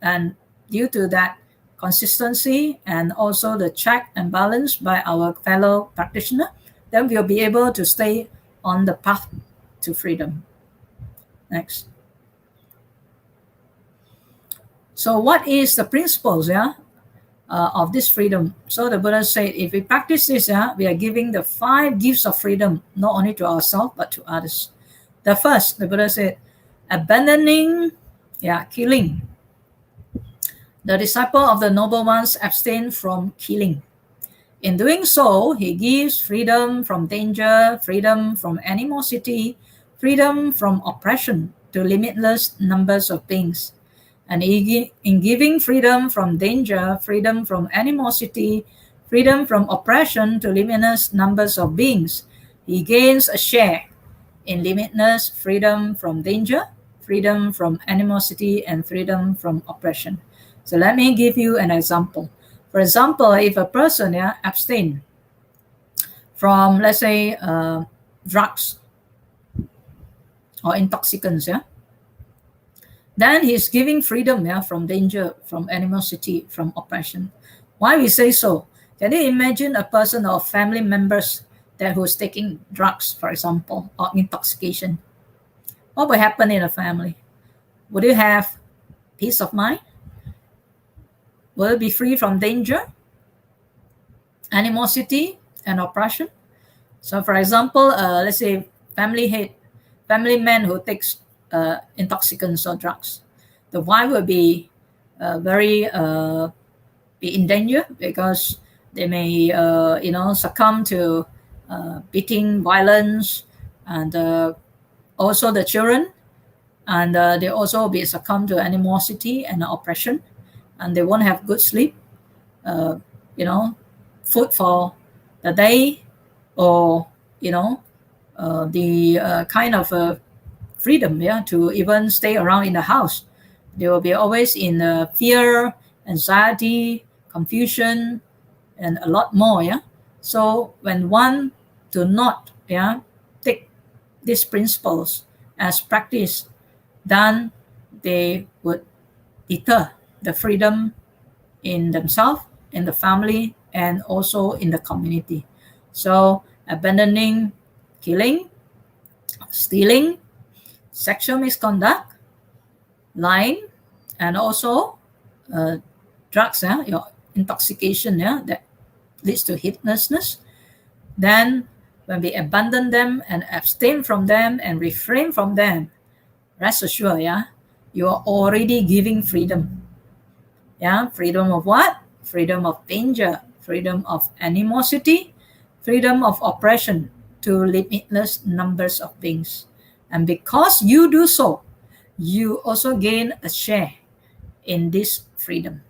And due to that consistency and also the check and balance by our fellow practitioner, then we'll be able to stay on the path to freedom. Next. So what is the principles of this freedom? So the Buddha said, if we practice this, we are giving the 5 gifts of freedom, not only to ourselves, but to others. The first, the Buddha said, abandoning killing. The disciple of the noble ones abstain from killing. In doing so, he gives freedom from danger, freedom from animosity, freedom from oppression to limitless numbers of beings. And in giving freedom from danger, freedom from animosity, freedom from oppression to limitless numbers of beings, he gains a share in limitless freedom from danger, freedom from animosity, and freedom from oppression. So let me give you an example. For example, if a person abstain from, let's say, drugs or intoxicants, then he's giving freedom from danger, from animosity, from oppression. Why we say so? Can you imagine a person or family members that who's taking drugs, for example, or intoxication? What will happen in a family? Would you have peace of mind? Will it be free from danger, animosity, and oppression? So for example, let's say family man who takes intoxicants or drugs. The wife will be very be in danger because they may succumb to beating, violence, and also the children, and they also be succumb to animosity and oppression, and they won't have good sleep, food for the day, or the kind of freedom, to even stay around in the house. They will be always in fear, anxiety, confusion, and a lot more. So when one do not take these principles as practice, then they would deter the freedom in themselves, in the family, and also in the community. So abandoning killing, stealing, sexual misconduct, lying, and also drugs, your intoxication, that leads to heedlessness. Then when we abandon them and abstain from them and refrain from them, rest assured, you are already giving freedom. Freedom of what? Freedom of danger, freedom of animosity, freedom of oppression to limitless numbers of beings. And because you do so, you also gain a share in this freedom.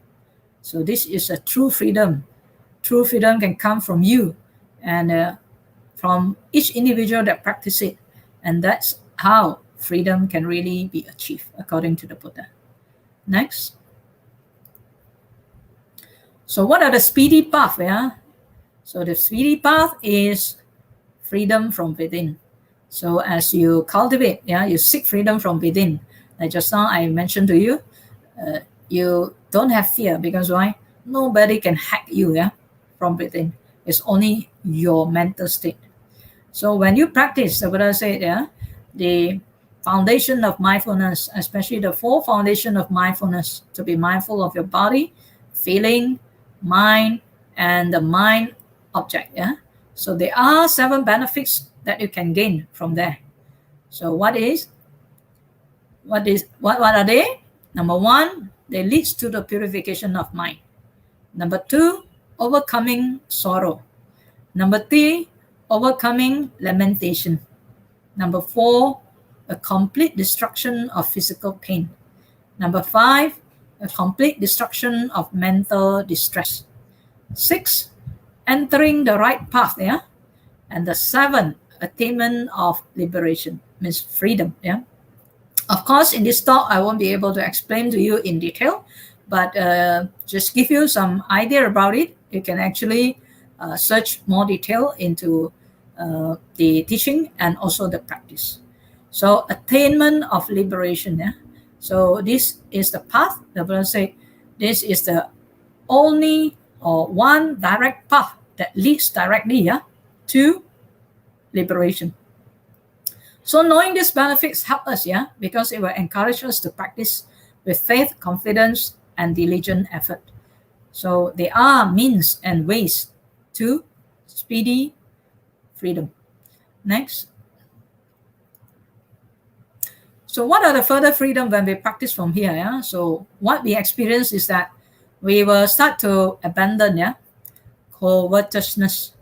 So this is a true freedom. True freedom can come from you and from each individual that practice it. And that's how freedom can really be achieved, according to the Buddha. Next. So what are the speedy path? So the speedy path is freedom from within. So as you cultivate, you seek freedom from within. Like just now I mentioned to you, you don't have fear, because why? Nobody can hack you, from within. It's only your mental state. So when you practice, the Buddha said, the foundation of mindfulness, especially the 4 foundation of mindfulness, to be mindful of your body, feeling, mind, and the mind object. So there are 7 benefits that you can gain from there. So what are they? Number 1, they leads to the purification of mind. Number 2, overcoming sorrow. Number 3, overcoming lamentation. Number 4, a complete destruction of physical pain. Number 5, a complete destruction of mental distress. 6, entering the right path, and the 7, attainment of liberation, means freedom. Of course, in this talk, I won't be able to explain to you in detail, but just give you some idea about it. You can actually search more detail into the teaching and also the practice. So attainment of liberation. So this is the path. The Buddha said, this is the only or one direct path that leads directly to liberation. So knowing these benefits help us, because it will encourage us to practice with faith, confidence, and diligent effort. So there are means and ways to speedy freedom. Next. So what are the further freedom when we practice from here? So what we experience is that we will start to abandon covetousness.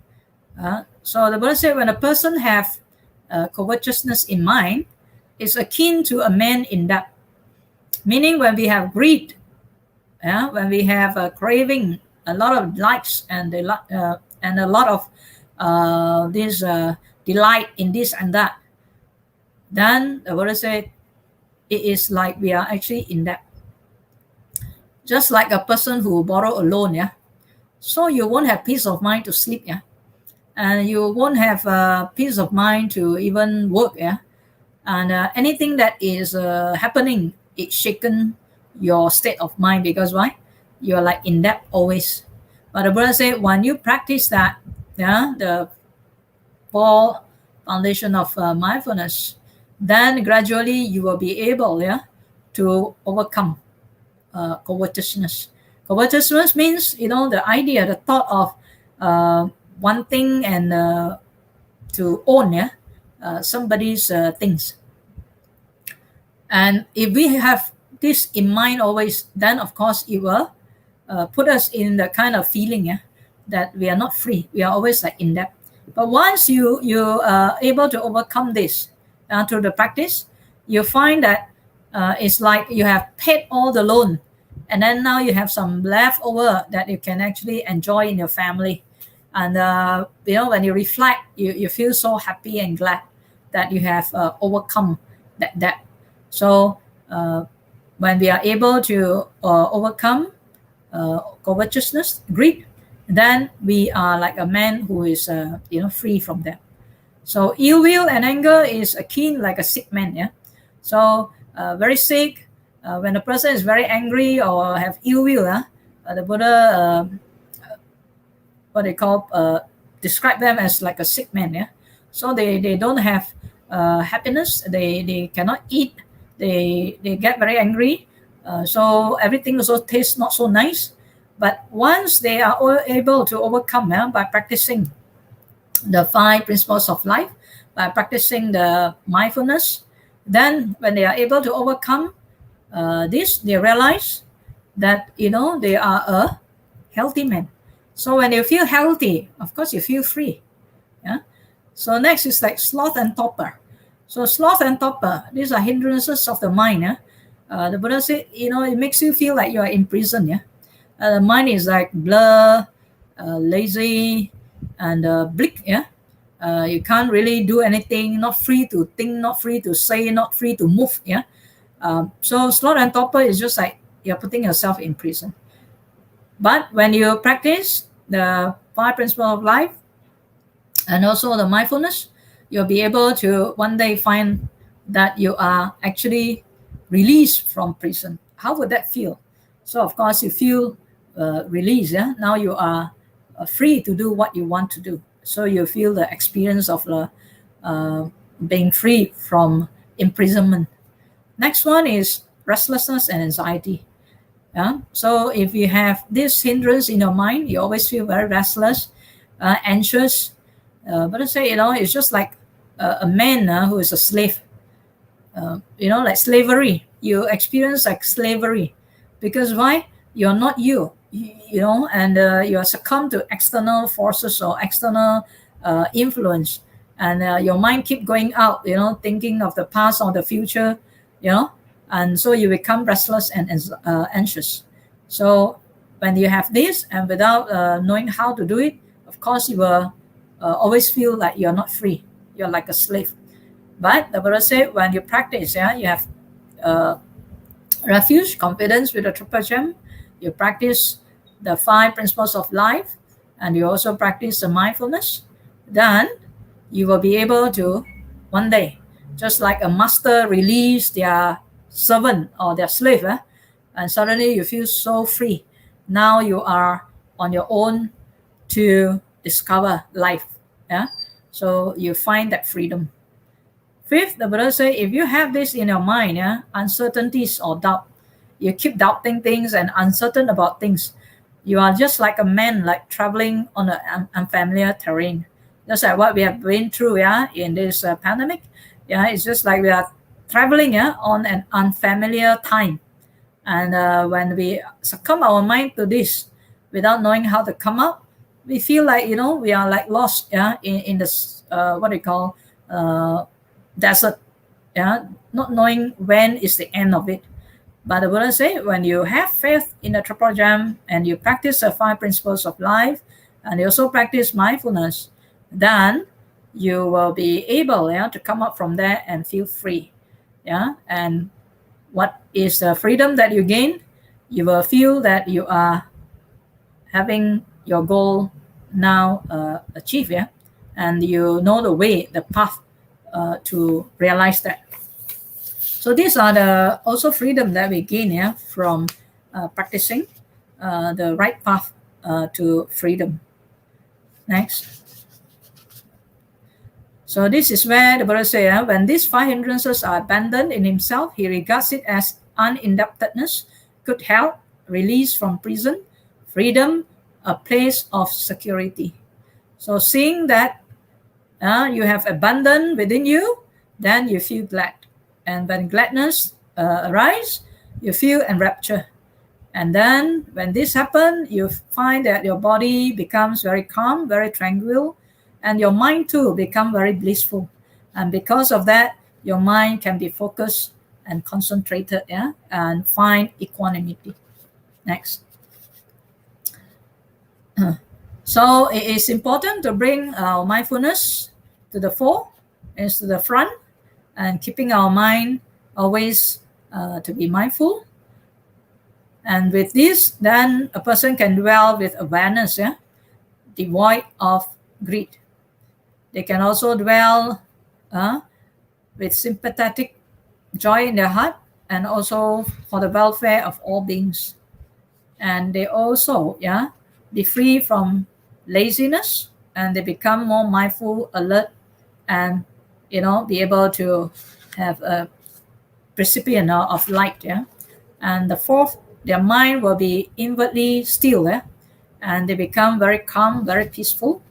So the Buddha said, when a person have covetousness in mind, it's akin to a man in debt. Meaning when we have greed, when we have a craving, a lot of likes and a lot of this delight in this and that, then the Buddha said, it is like we are actually in debt. Just like a person who borrow a loan, so you won't have peace of mind to sleep, and you won't have peace of mind to even work, and anything that is happening, it shaken your state of mind, because why? You're like in debt always. But the Buddha said, when you practice that, the 4 foundation of mindfulness, then gradually you will be able to overcome covetousness. Covetousness means, the idea, the thought of wanting and to own somebody's things. And if we have this in mind always, then of course it will put us in the kind of feeling, yeah, that we are not free. We are always like in debt. But once you are able to overcome this through the practice, you find that it's like you have paid all the loan, and then now you have some leftover that you can actually enjoy in your family. And when you reflect, you feel so happy and glad that you have overcome that debt. So when we are able to overcome covetousness, greed, then we are like a man who is free from that. So ill will and anger is akin like a sick man. Yeah. So very sick. When a person is very angry or have ill will, the Buddha what they call describe them as like a sick man. Yeah. So they don't have happiness. They cannot eat. They get very angry. So everything also tastes not so nice. But once they are all able to overcome by practicing the 5 principles of life, by practicing the mindfulness, then when they are able to overcome this, they realize that they are a healthy man. So when you feel healthy, of course you feel free. Yeah. So next is like sloth and torpor. So sloth and torpor, these are hindrances of the mind. Yeah. The Buddha said, it makes you feel like you are in prison. Yeah. The mind is like blur, lazy, and bleak. Yeah. You can't really do anything, not free to think, not free to say, not free to move. Yeah. So sloth and torpor is just like you're putting yourself in prison. But when you practice the 5 principles of life and also the mindfulness, you'll be able to one day find that you are actually released from prison. How would that feel? So of course you feel released. Yeah? Now you are free to do what you want to do. So you feel the experience of being free from imprisonment. Next one is restlessness and anxiety. Yeah? So if you have this hindrance in your mind, you always feel very restless, anxious. But I say, it's just like a man who is a slave. Like slavery. You experience like slavery. Because why? You're not you, and you are succumb to external forces or external influence. And your mind keep going out, thinking of the past or the future, and so you become restless and anxious. So when you have this and without knowing how to do it, of course you will always feel like you're not free. You're like a slave. But the Buddha said when you practice, you have refuge, confidence with the Triple Gem. You practice the 5 principles of life, and you also practice the mindfulness. Then you will be able to one day, just like a master release their servant or their slave, and suddenly you feel so free. Now you are on your own to discover life. Yeah, so you find that freedom. 5th, the Buddha say, if you have this in your mind, uncertainties or doubt, you keep doubting things and uncertain about things. You are just like a man, like traveling on an unfamiliar terrain. Just like what we have been through, in this pandemic. It's just like we are traveling, on an unfamiliar time. And when we succumb our mind to this, without knowing how to come out, we feel like we are like lost, in this what they call desert, not knowing when is the end of it. But the Buddha say, when you have faith in the Triple Gem and you practice the 5 principles of life, and you also practice mindfulness, then you will be able to come up from there and feel free. And what is the freedom that you gain? You will feel that you are having your goal now achieved, and you know the way, the path to realize that. So these are the also freedom that we gain from practicing the right path to freedom. Next. So this is where the Buddha says, when these 5 hindrances are abandoned in himself, he regards it as unindebtedness, good health, release from prison, freedom, a place of security. So seeing that you have abundance within you, then you feel glad. And when gladness arises, you feel enraptured. And then when this happens, you find that your body becomes very calm, very tranquil, and your mind too become very blissful. And because of that, your mind can be focused and concentrated, and find equanimity. Next. So it is important to bring our mindfulness to the fore, and to the front, and keeping our mind always to be mindful. And with this, then a person can dwell with awareness, devoid of greed. They can also dwell with sympathetic joy in their heart, and also for the welfare of all beings. And they also be free from laziness, and they become more mindful, alert, and be able to have a recipient of light. And the fourth, their mind will be inwardly still, and they become very calm, very peaceful.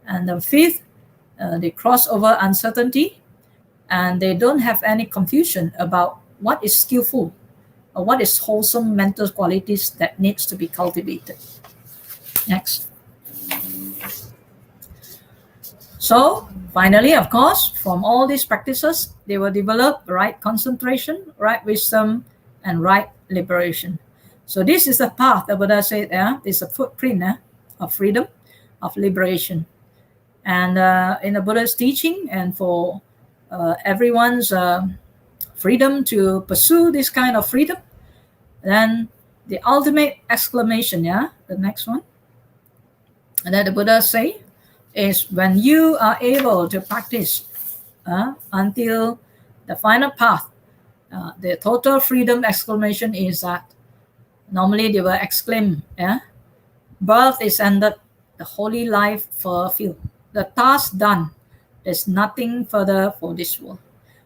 And the fifth, they cross over uncertainty, and they don't have any confusion about what is skillful or what is wholesome mental qualities that needs to be cultivated. Next. So finally, of course, from all these practices, they will develop right concentration, right wisdom, and right liberation. So this is the path the Buddha said, is a footprint of freedom, of liberation. And in the Buddha's teaching, and for everyone's freedom to pursue this kind of freedom, then the ultimate exclamation, the next one, and that the Buddha say is when you are able to practice until the final path, the total freedom exclamation is that normally they will exclaim, birth is ended, the holy life fulfilled, the task done, there's nothing further for this world.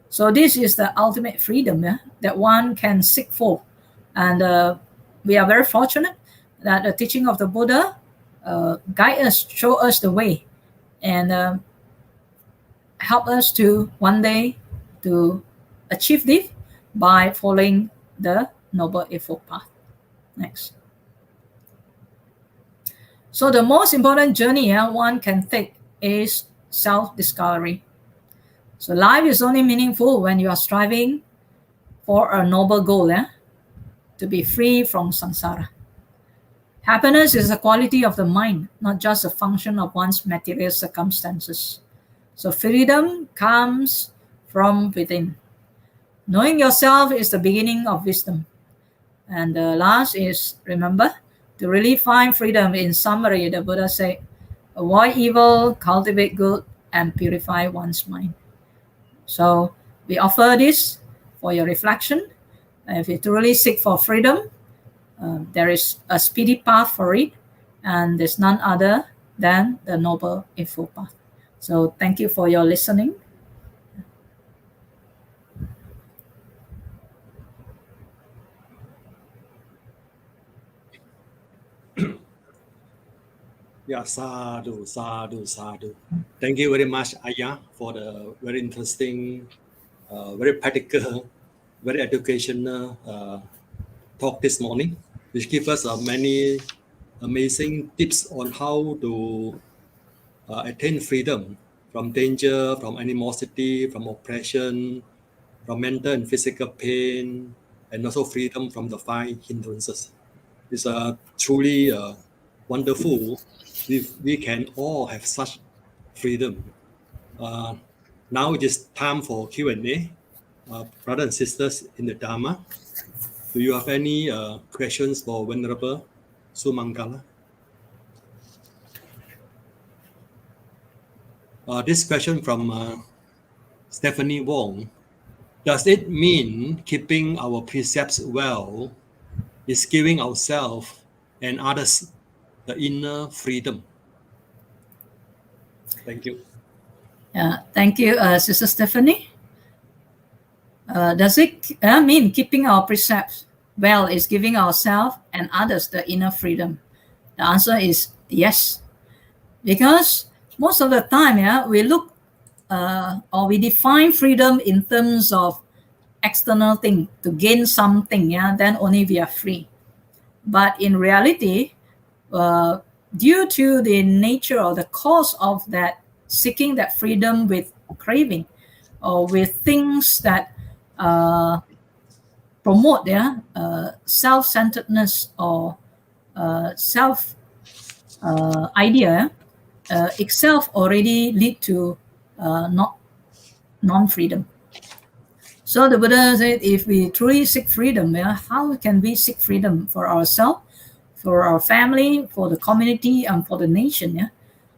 So this is the ultimate freedom that one can seek for. And we are very fortunate that the teaching of the Buddha guide us, show us the way, and help us to one day to achieve this by following the Noble Eightfold Path. Next. So the most important journey one can take is self-discovery. So life is only meaningful when you are striving for a noble goal, to be free from samsara. Happiness is a quality of the mind, not just a function of one's material circumstances. So freedom comes from within. Knowing yourself is the beginning of wisdom. And the last is, remember, to really find freedom, in summary, the Buddha said, avoid evil, cultivate good, and purify one's mind. So we offer this for your reflection. If you truly seek for freedom, there is a speedy path for it, and there's none other than the Noble Eightfold Path. So thank you for your listening. Yeah, sadhu, sadhu, sadhu. Thank you very much, Ayah, for the very interesting, very practical, very educational talk this morning, which gives us many amazing tips on how to attain freedom from danger, from animosity, from oppression, from mental and physical pain, and also freedom from the five hindrances. It's truly wonderful if we can all have such freedom. Now it is time for Q&A. Brothers and sisters in the Dharma, do you have any questions for Venerable Sumangala? This question from Stephanie Wong. Does it mean keeping our precepts well is giving ourselves and others the inner freedom? Thank you. Thank you, Sister Stephanie. Does it mean keeping our precepts well is giving ourselves and others the inner freedom? The answer is yes. Because most of the time, we look or we define freedom in terms of external thing, to gain something, then only we are free. But in reality, due to the nature or the cause of that seeking that freedom with craving or with things that promote self-centeredness or self idea, itself already lead to not non-freedom. So the Buddha said, if we truly seek freedom, how can we seek freedom for ourselves, for our family, for the community, and for the nation? Yeah.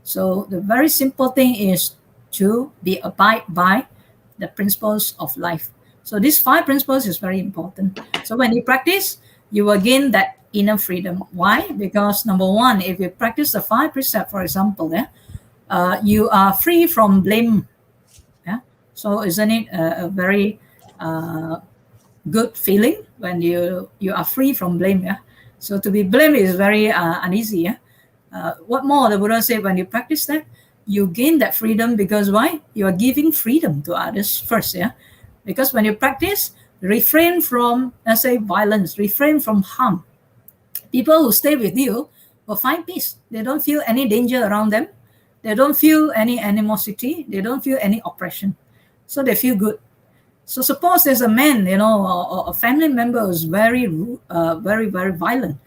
So the very simple thing is to be abide by the principles of life. So these 5 principles is very important. So when you practice, you will gain that inner freedom. Why? Because number 1, if you practice the 5 precepts, for example, you are free from blame. Yeah. So isn't it a very good feeling when you are free from blame? Yeah. So to be blamed is very uneasy. Yeah. What more the Buddha said, when you practice that, you gain that freedom because why? You are giving freedom to others first. Yeah. Because when you practice, refrain from, let's say, violence, refrain from harm. People who stay with you will find peace. They don't feel any danger around them. They don't feel any animosity. They don't feel any oppression. So they feel good. So suppose there's a man, or a family member who's very, very violent.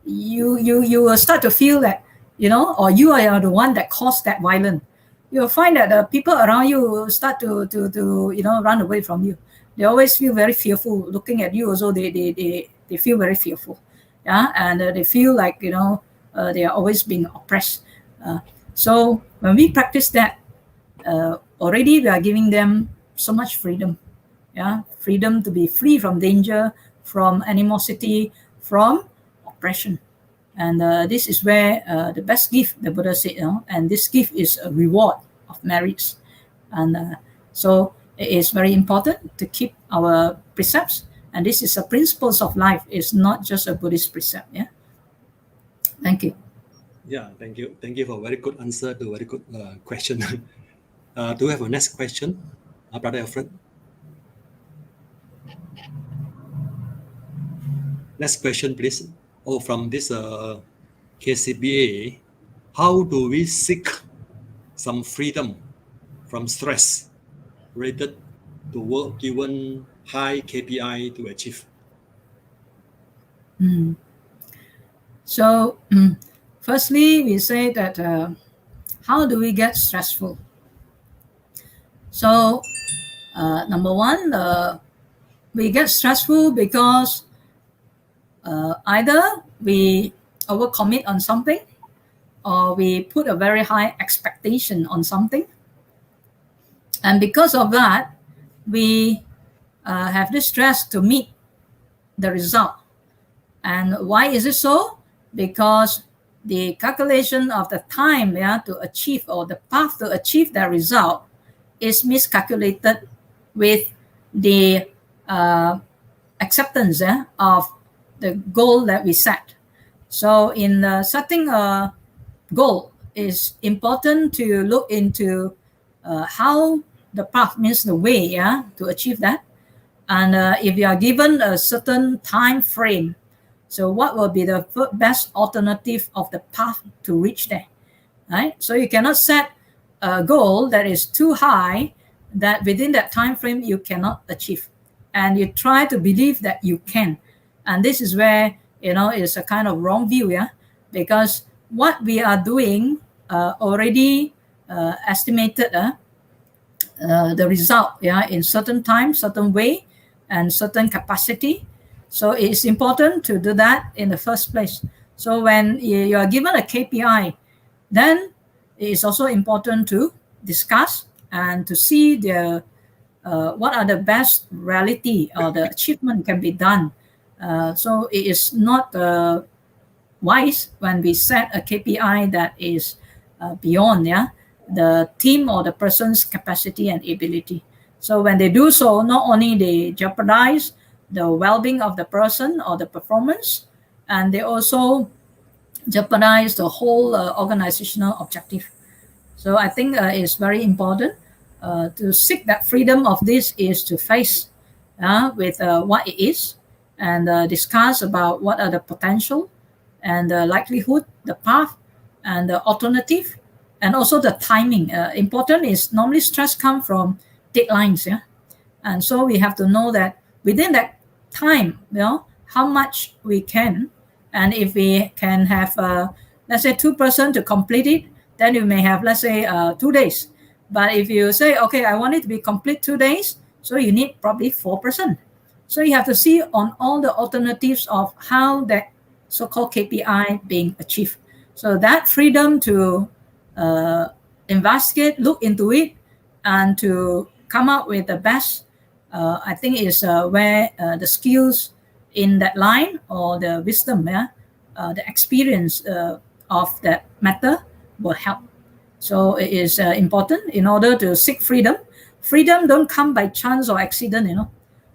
You will start to feel that, or you are the one that caused that violence. You'll find that the people around you will start to run away from you. They always feel very fearful looking at you. Also, they feel very fearful. Yeah, and they feel like they are always being oppressed. So when we practice that, already we are giving them so much freedom. Yeah, freedom to be free from danger, from animosity, from oppression. And this is where the best gift, the Buddha said, and this gift is a reward of merits. And so it is very important to keep our precepts. And this is a principles of life. It's not just a Buddhist precept. Yeah. Thank you. Yeah, thank you. Thank you for a very good answer to a very good question. Do we have a next question, Brother Alfred? Next question, please. From this KCBA, how do we seek some freedom from stress related to work given high KPI to achieve? So, firstly, we say that how do we get stressful? So, number 1, we get stressful because either we overcommit on something, or we put a very high expectation on something. And because of that, we have this stress to meet the result. And why is it so? Because the calculation of the time to achieve, or the path to achieve that result, is miscalculated with the acceptance of the goal that we set. So in setting a goal, it's important to look into how the path, means the way to achieve that. And if you are given a certain time frame, so what will be the best alternative of the path to reach there, right? So you cannot set a goal that is too high, that within that time frame you cannot achieve, and you try to believe that you can. And this is where it's a kind of wrong view, because what we are doing already estimated the result in certain time, certain way, and certain capacity. So it's important to do that in the first place. So when you are given a KPI, then it is also important to discuss and to see the what are the best reality or the achievement can be done. So it is not wise when we set a KPI that is beyond the team or the person's capacity and ability. So when they do so, not only they jeopardize the well-being of the person or the performance, and they also jeopardize the whole organizational objective. So I think it's very important to seek that freedom of this, is to face with what it is, and discuss about what are the potential and the likelihood, the path, and the alternative, and also the timing. Important is normally stress come from deadlines, yeah, and so we have to know that within that time, how much we can, and if we can have, let's say, 2% to complete it, then you may have, let's say, 2 days. But if you say, okay, I want it to be complete 2 days, so you need probably 4%. So you have to see on all the alternatives of how that so-called KPI being achieved. So that freedom to investigate, look into it, and to come up with the best, I think is where the skills in that line, or the wisdom, the experience of that matter will help. So it is important in order to seek freedom. Freedom don't come by chance or accident.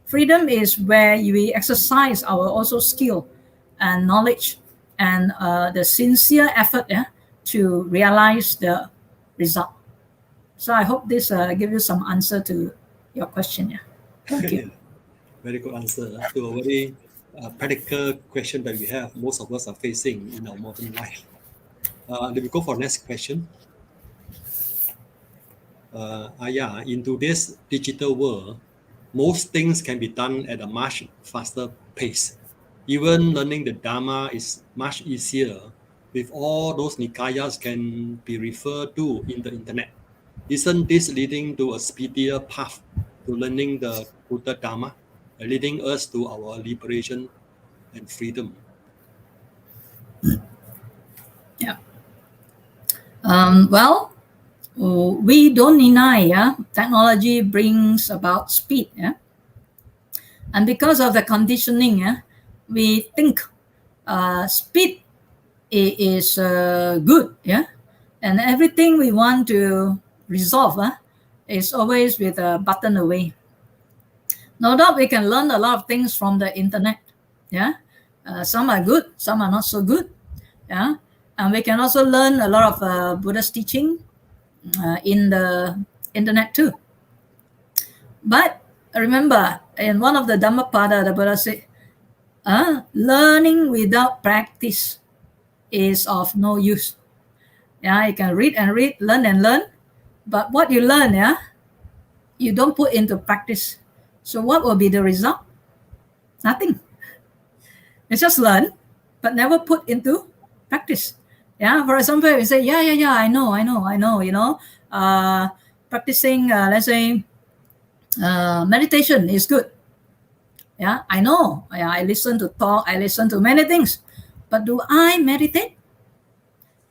Freedom is where we exercise our also skill and knowledge and the sincere effort, to realize the result. So I hope this gives you some answer to your question. Yeah. Thank you. Very good answer to a very practical question that we have, most of us are facing in our modern life. Let me go for next question. In today's digital world, most things can be done at a much faster pace. Even learning the Dharma is much easier with all those Nikayas can be referred to in the internet. Isn't this leading to a speedier path to learning the Buddha Dharma, leading us to our liberation and freedom? Yeah. Well, we don't deny, technology brings about speed, and because of the conditioning, we think speed is good, and everything we want to resolve is always with a button away. No doubt we can learn a lot of things from the internet, some are good, some are not so good, and we can also learn a lot of Buddha's teaching in the internet too. But remember, in one of the Dhammapada, the Buddha said, learning without practice is of no use. You can read and read, learn and learn, but what you learn, you don't put into practice. So what will be the result? Nothing. It's just learn, but never put into practice. For example, you say, I know, practicing, let's say, meditation is good. I know. I listen to talk, I listen to many things, but do I meditate?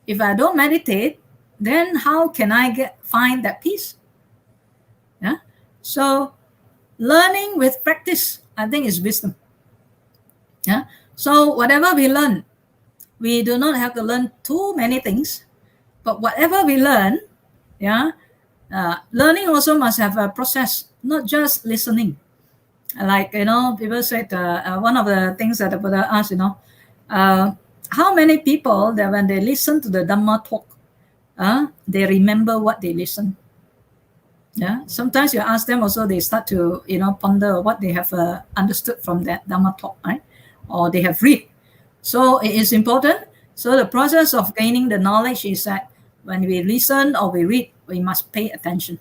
If I don't meditate, then how can I find that peace? So learning with practice, I think, is wisdom. So whatever we learn, we do not have to learn too many things, but whatever we learn, learning also must have a process, not just listening. Like, people said, one of the things that the Buddha asked, how many people that when they listen to the Dhamma talk, they remember what they listen? Sometimes you ask them also, they start to, ponder what they have understood from that Dhamma talk, right? Or they have read. So it is important. So the process of gaining the knowledge is that when we listen or we read, we must pay attention.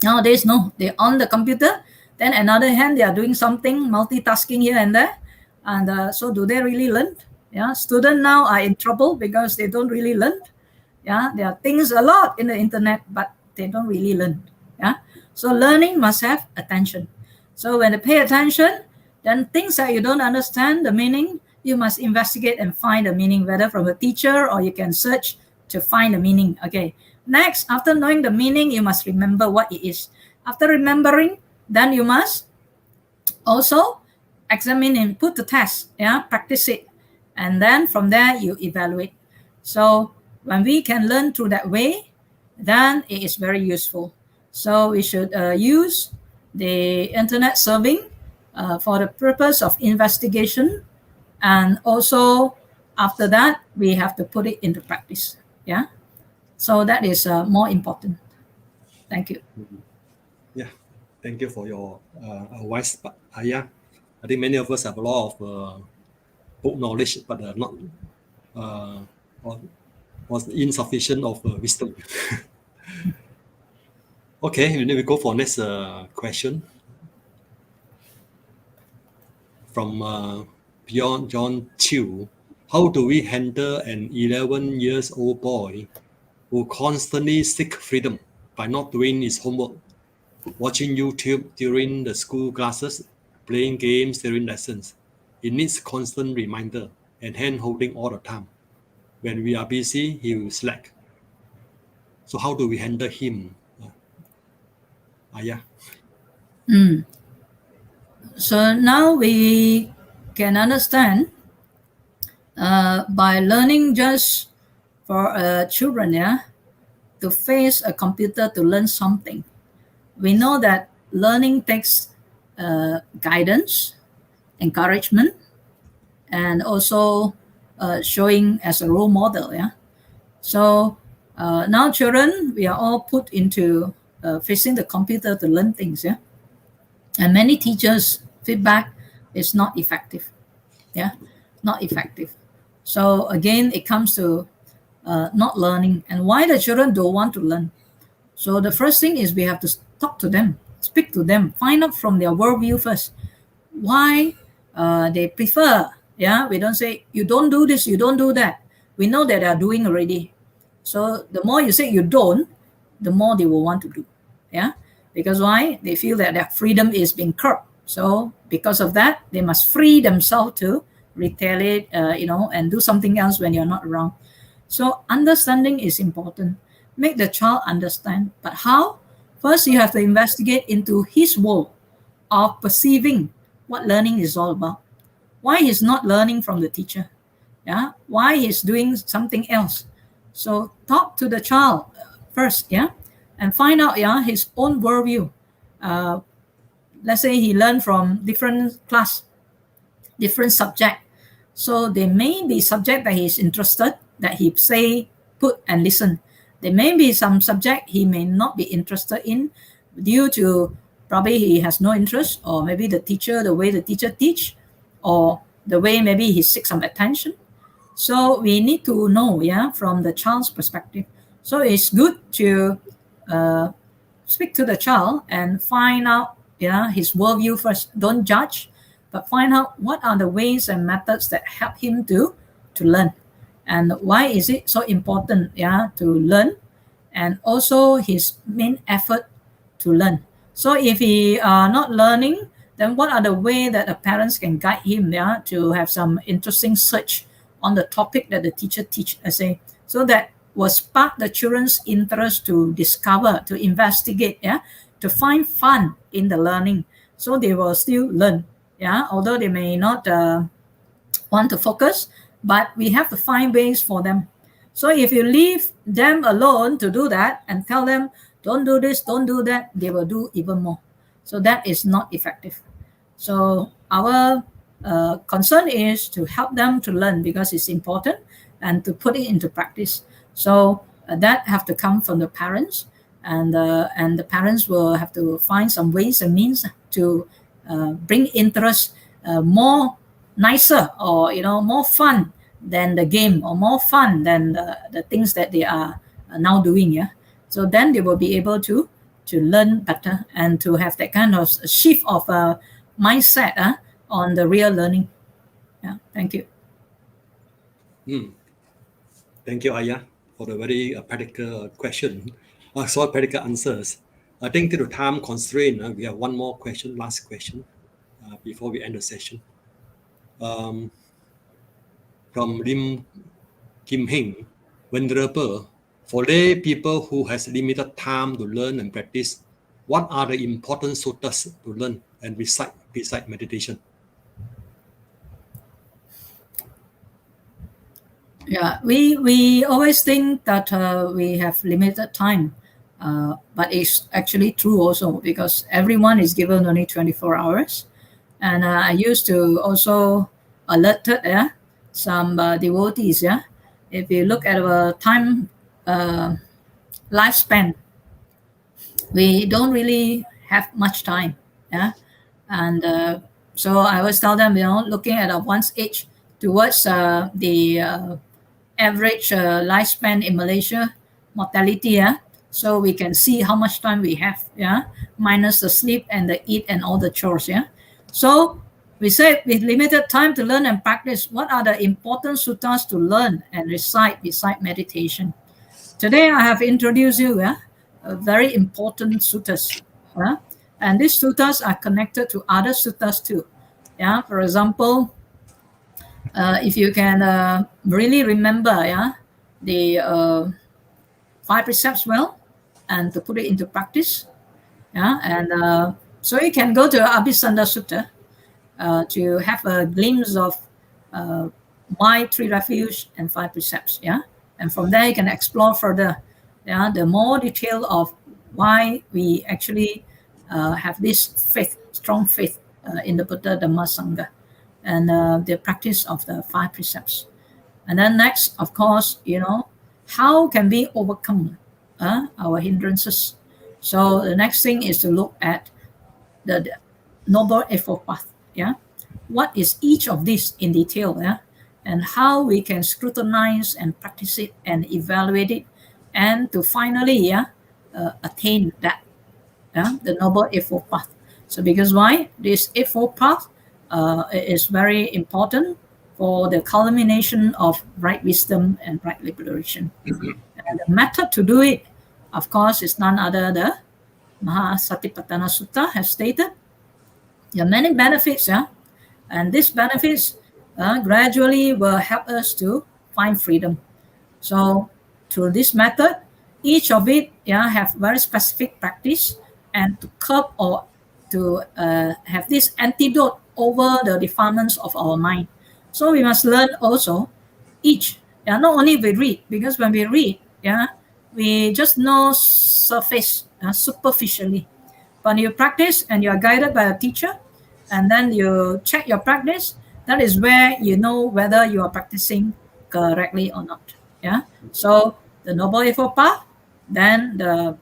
Nowadays, no, they're on the computer, then another hand, they are doing something, multitasking here and there. And so do they really learn? Students now are in trouble because they don't really learn. There are things a lot in the internet, but they don't really learn. So learning must have attention. So when they pay attention, then things that you don't understand the meaning, you must investigate and find the meaning, whether from a teacher or you can search to find the meaning. Okay. Next, after knowing the meaning, you must remember what it is. After remembering, then you must also examine and put the test, practice it. And then from there, you evaluate. So when we can learn through that way, then it is very useful. So we should use the internet serving for the purpose of investigation. And also, after that, we have to put it into practice. So that is more important. Thank you. Yeah, thank you for your advice, Ayah. I think many of us have a lot of book knowledge, but not was insufficient of wisdom. Okay, we go for next question from Beyond John Chu. How do we handle an 11 years old boy who constantly seek freedom by not doing his homework, watching YouTube during the school classes, playing games during lessons? He needs constant reminder and hand holding all the time. When we are busy, he will slack. So how do we handle him? Ayah. So now we can understand by learning just for children, to face a computer to learn something. We know that learning takes guidance, encouragement, and also showing as a role model. So now children, we are all put into facing the computer to learn things. And many teachers feedback is not effective. Not effective. So again, it comes to not learning, and why the children don't want to learn. So the first thing is we have to talk to them, speak to them, find out from their worldview first why they prefer. We don't say you don't do this, you don't do that. We know that they are doing already. So the more you say you don't, the more they will want to do. Because why? They feel that their freedom is being curbed. So because of that, they must free themselves to retaliate, and do something else when you're not around. So understanding is important. Make the child understand. But how? First, you have to investigate into his world of perceiving what learning is all about. Why he's not learning from the teacher? Why he's doing something else? So talk to the child first, and find out, his own worldview. Let's say he learned from different class, different subject. So there may be subject that he's interested, that he say, put and listen. There may be some subject he may not be interested in due to probably he has no interest, or maybe the way the teacher teach, or the way maybe he seeks some attention. So we need to know, from the child's perspective. So it's good to speak to the child and find out, his worldview first. Don't judge, but find out what are the ways and methods that help him to learn, and why is it so important, to learn, and also his main effort to learn. So if he are not learning, then what are the way that the parents can guide him, to have some interesting search on the topic that the teacher teach, I say, so that will spark the children's interest to discover, to investigate, to find fun in the learning. So they will still learn, although they may not want to focus, but we have to find ways for them. So if you leave them alone to do that and tell them, don't do this, don't do that, they will do even more. So that is not effective. So our concern is to help them to learn, because it's important, and to put it into practice. So that have to come from the parents, and the parents will have to find some ways and means to bring interest more nicer, or more fun than the game, or more fun than the things that they are now doing. So then they will be able to learn better, and to have that kind of shift of mindset on the real learning. Thank you. Thank you, Ayah, for the very practical question. Practical answers. I think due to time constraint, we have one more question, last question, before we end the session. From Lim Kim Heng, Venerable, for lay people who has limited time to learn and practice, what are the important suttas to learn and recite beside meditation? We always think that we have limited time, but it's actually true also, because everyone is given only 24 hours. And I used to also alert some devotees. If you look at our time lifespan, we don't really have much time. And So I always tell them, looking at one's age towards the average lifespan in Malaysia, mortality, yeah. So we can see how much time we have, yeah, minus the sleep and the eat and all the chores, yeah. So we say with limited time to learn and practice, what are the important suttas to learn and recite beside meditation? Today I have introduced you, yeah, very important suttas, yeah? And these suttas are connected to other suttas too. Yeah, for example, if you can really remember, yeah, the five precepts well, and to put it into practice, yeah, and so you can go to Abhisanda Sutta to have a glimpse of uh, my three refuge and five precepts, yeah, and from there you can explore further, yeah, the more detail of why we actually have this faith, strong faith in the Buddha Dhamma Sangha, and the practice of the five precepts. And then next, of course, how can we overcome our hindrances? So the next thing is to look at the Noble Eightfold Path. Yeah, what is each of these in detail? Yeah, and how we can scrutinize and practice it and evaluate it, and to finally, attain that, the Noble Eightfold Path. So because why this Eightfold Path is very important for the culmination of right wisdom and right liberation. And the method to do it, of course, is none other than Mahasatipatthana Sutta has stated. There are many benefits, yeah, and these benefits gradually will help us to find freedom. So through this method, each of it, yeah, have very specific practice and to curb or to have this antidote over the defilements of our mind. So we must learn also each. Yeah, not only we read, because when we read, yeah, we just know surface, superficially. But you practice and you are guided by a teacher, and then you check your practice. That is where you know whether you are practicing correctly or not. Yeah. So the Noble Eightfold Path, then the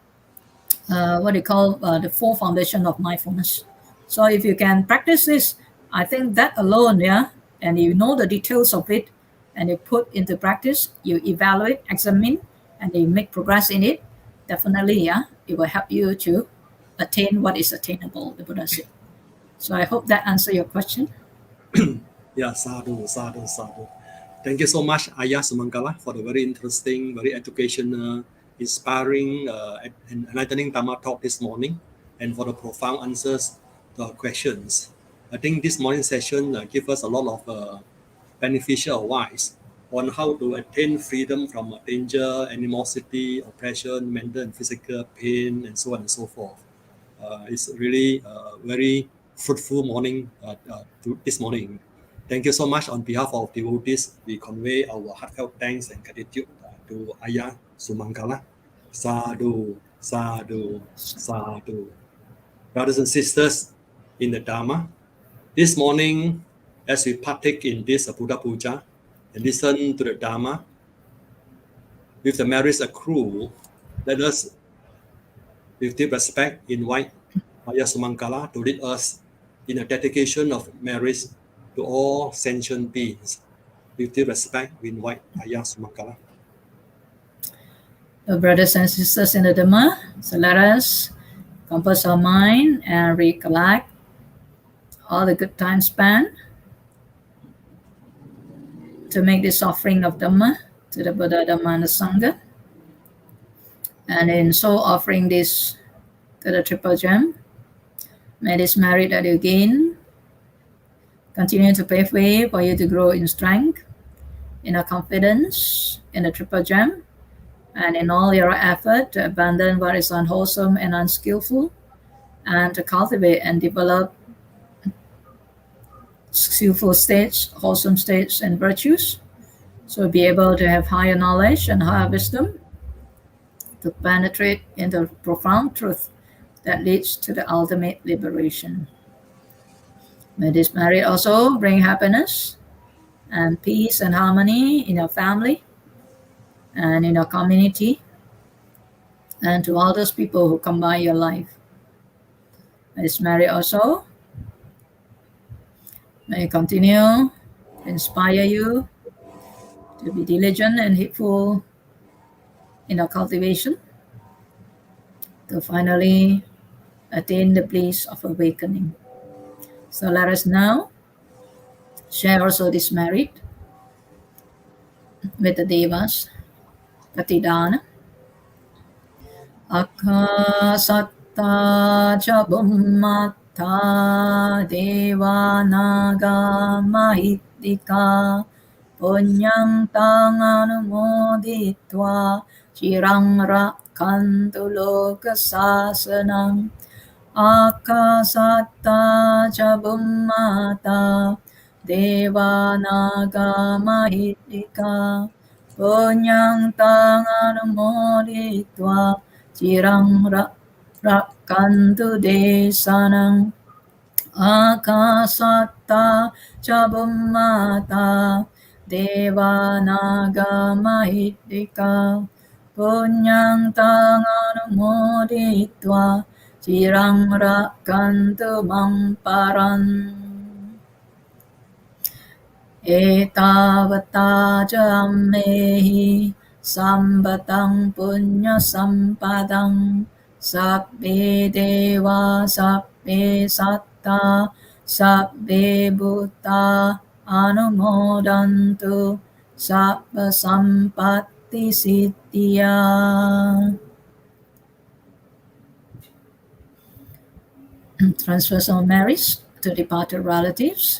what they call the four foundation of mindfulness. So if you can practice this, I think that alone, yeah, and you know the details of it, and you put into practice, you evaluate, examine, and you make progress in it. Definitely, yeah, it will help you to attain what is attainable. The Buddha said. So I hope that answer your question. Yeah, sadhu, sadhu, sadhu. Thank you so much, Ayah Sumangkala, for the very interesting, very educational, inspiring, and enlightening Dhamma talk this morning, and for the profound answers to our questions. I think this morning session gives us a lot of beneficial advice on how to attain freedom from danger, animosity, oppression, mental and physical pain, and so on and so forth. It's really a very fruitful morning this morning. Thank you so much on behalf of devotees. We convey our heartfelt thanks and gratitude to Ayah Sumangkala. Sadhu, sadhu, sadhu. Brothers and sisters in the Dharma, this morning, as we partake in this Buddha Puja and listen to the Dharma, with the merits accrue, let us, with deep respect, invite Ayah Sumangkala to lead us in a dedication of merits to all sentient beings. With deep respect, we invite Ayah Sumangkala. Brothers and sisters in the Dhamma, so let us compose our mind and recollect all the good time spent to make this offering of Dhamma to the Buddha, Dhamma, and the Sangha. And in so offering this to the Triple Gem, may this merit that you gain continue to pave way for you to grow in strength, in a confidence in the Triple Gem, and in all your effort to abandon what is unwholesome and unskillful, and to cultivate and develop skillful states, wholesome states, and virtues. So be able to have higher knowledge and higher wisdom to penetrate into profound truth that leads to the ultimate liberation. May this merit also bring happiness and peace and harmony in your family and in your community and to all those people who come by your life. May this merit also May it continue to inspire you to be diligent and heedful in our cultivation to finally attain the bliss of awakening. So let us now share also this merit with the Devas, Katidana, Akasatta cha Bhummata Devanaga Mahitika Punyang tang anumoditva Chirang rakantu loka sasanam Akasatta cha Bhummata Devanaga Mahitika Punyang tang anumoditva Chirang rakantu desanam Akasatta cha Bhummata Devanaga Mahitika Punyang tang anumoditva Chirang rakantu mam param Etavata jammehi sambatang punya sampadang sabbe deva sabbe satta sabbe bhuta anumodantu sabba sampatti siddhya. Transfers of merits to departed relatives.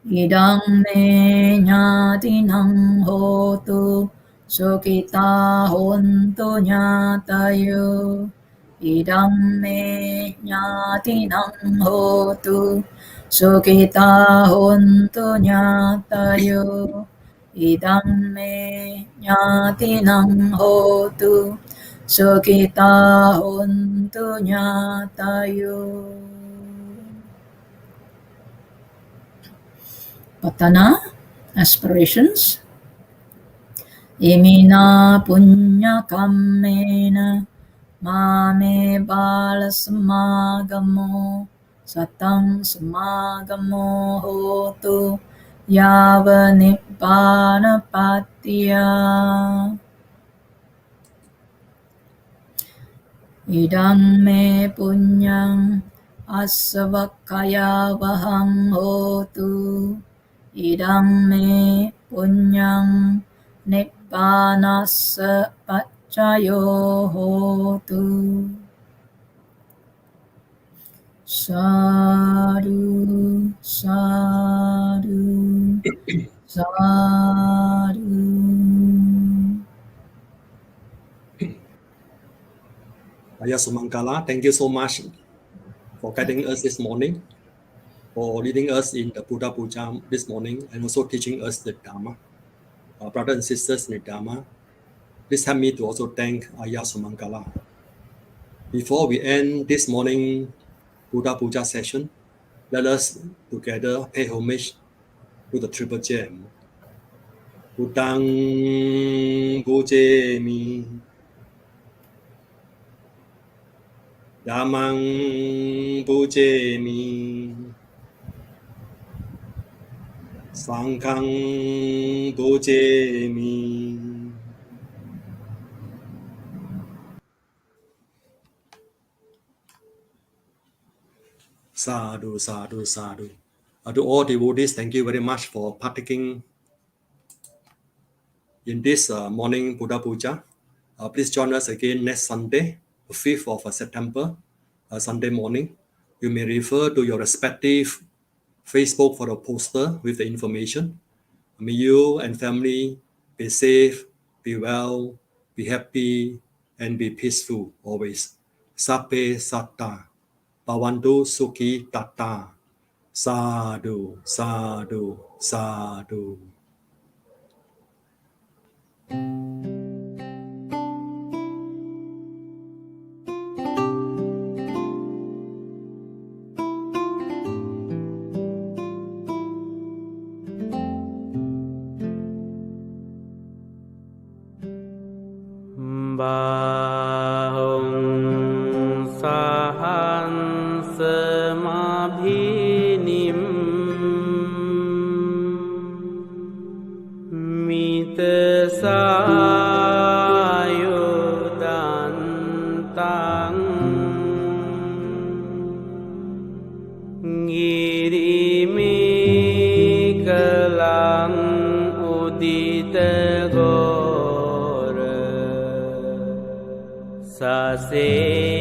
Idang me nyatinang hotu sukita hontu nyatayo. Idang me nyatinang hotu sukita hontu nyatayo. Idang me nyatinang hotu sukita hontu nyatayo. Patana, aspirations. Imina punya kammena mame bala samagamo satang samagamo hotu yava nibbana patiya. Idam me punyang asavakaya vahang hotu. Idam me punyang nibbanassa paccayo hotu. Sadhu, sadhu, sadhu. Ayah Sumangkala, thank you so much for guiding us this morning, for leading us in the Buddha Puja this morning, and also teaching us the Dharma. Brothers and sisters in the Dharma, please help me to also thank Ayah Sumangkala. Before we end this morning Buddha Puja session, let us together pay homage to the Triple Gem. Buddhang Bujemi, Dhammang Bujemi, Sanghang Bujemi. Sadhu, sadhu, sadhu. To all devotees, thank you very much for partaking in this morning Buddha Puja. Please join us again next Sunday, 5th of September, Sunday morning. You may refer to your respective Facebook for a poster with the information. May you and family be safe, be well, be happy, and be peaceful always. Sape satta, bhavantu sukhi tatta. Sadhu, sadhu, sadhu. Bahung sahan semabhini sayudantang ngirimi kelang uditegora sase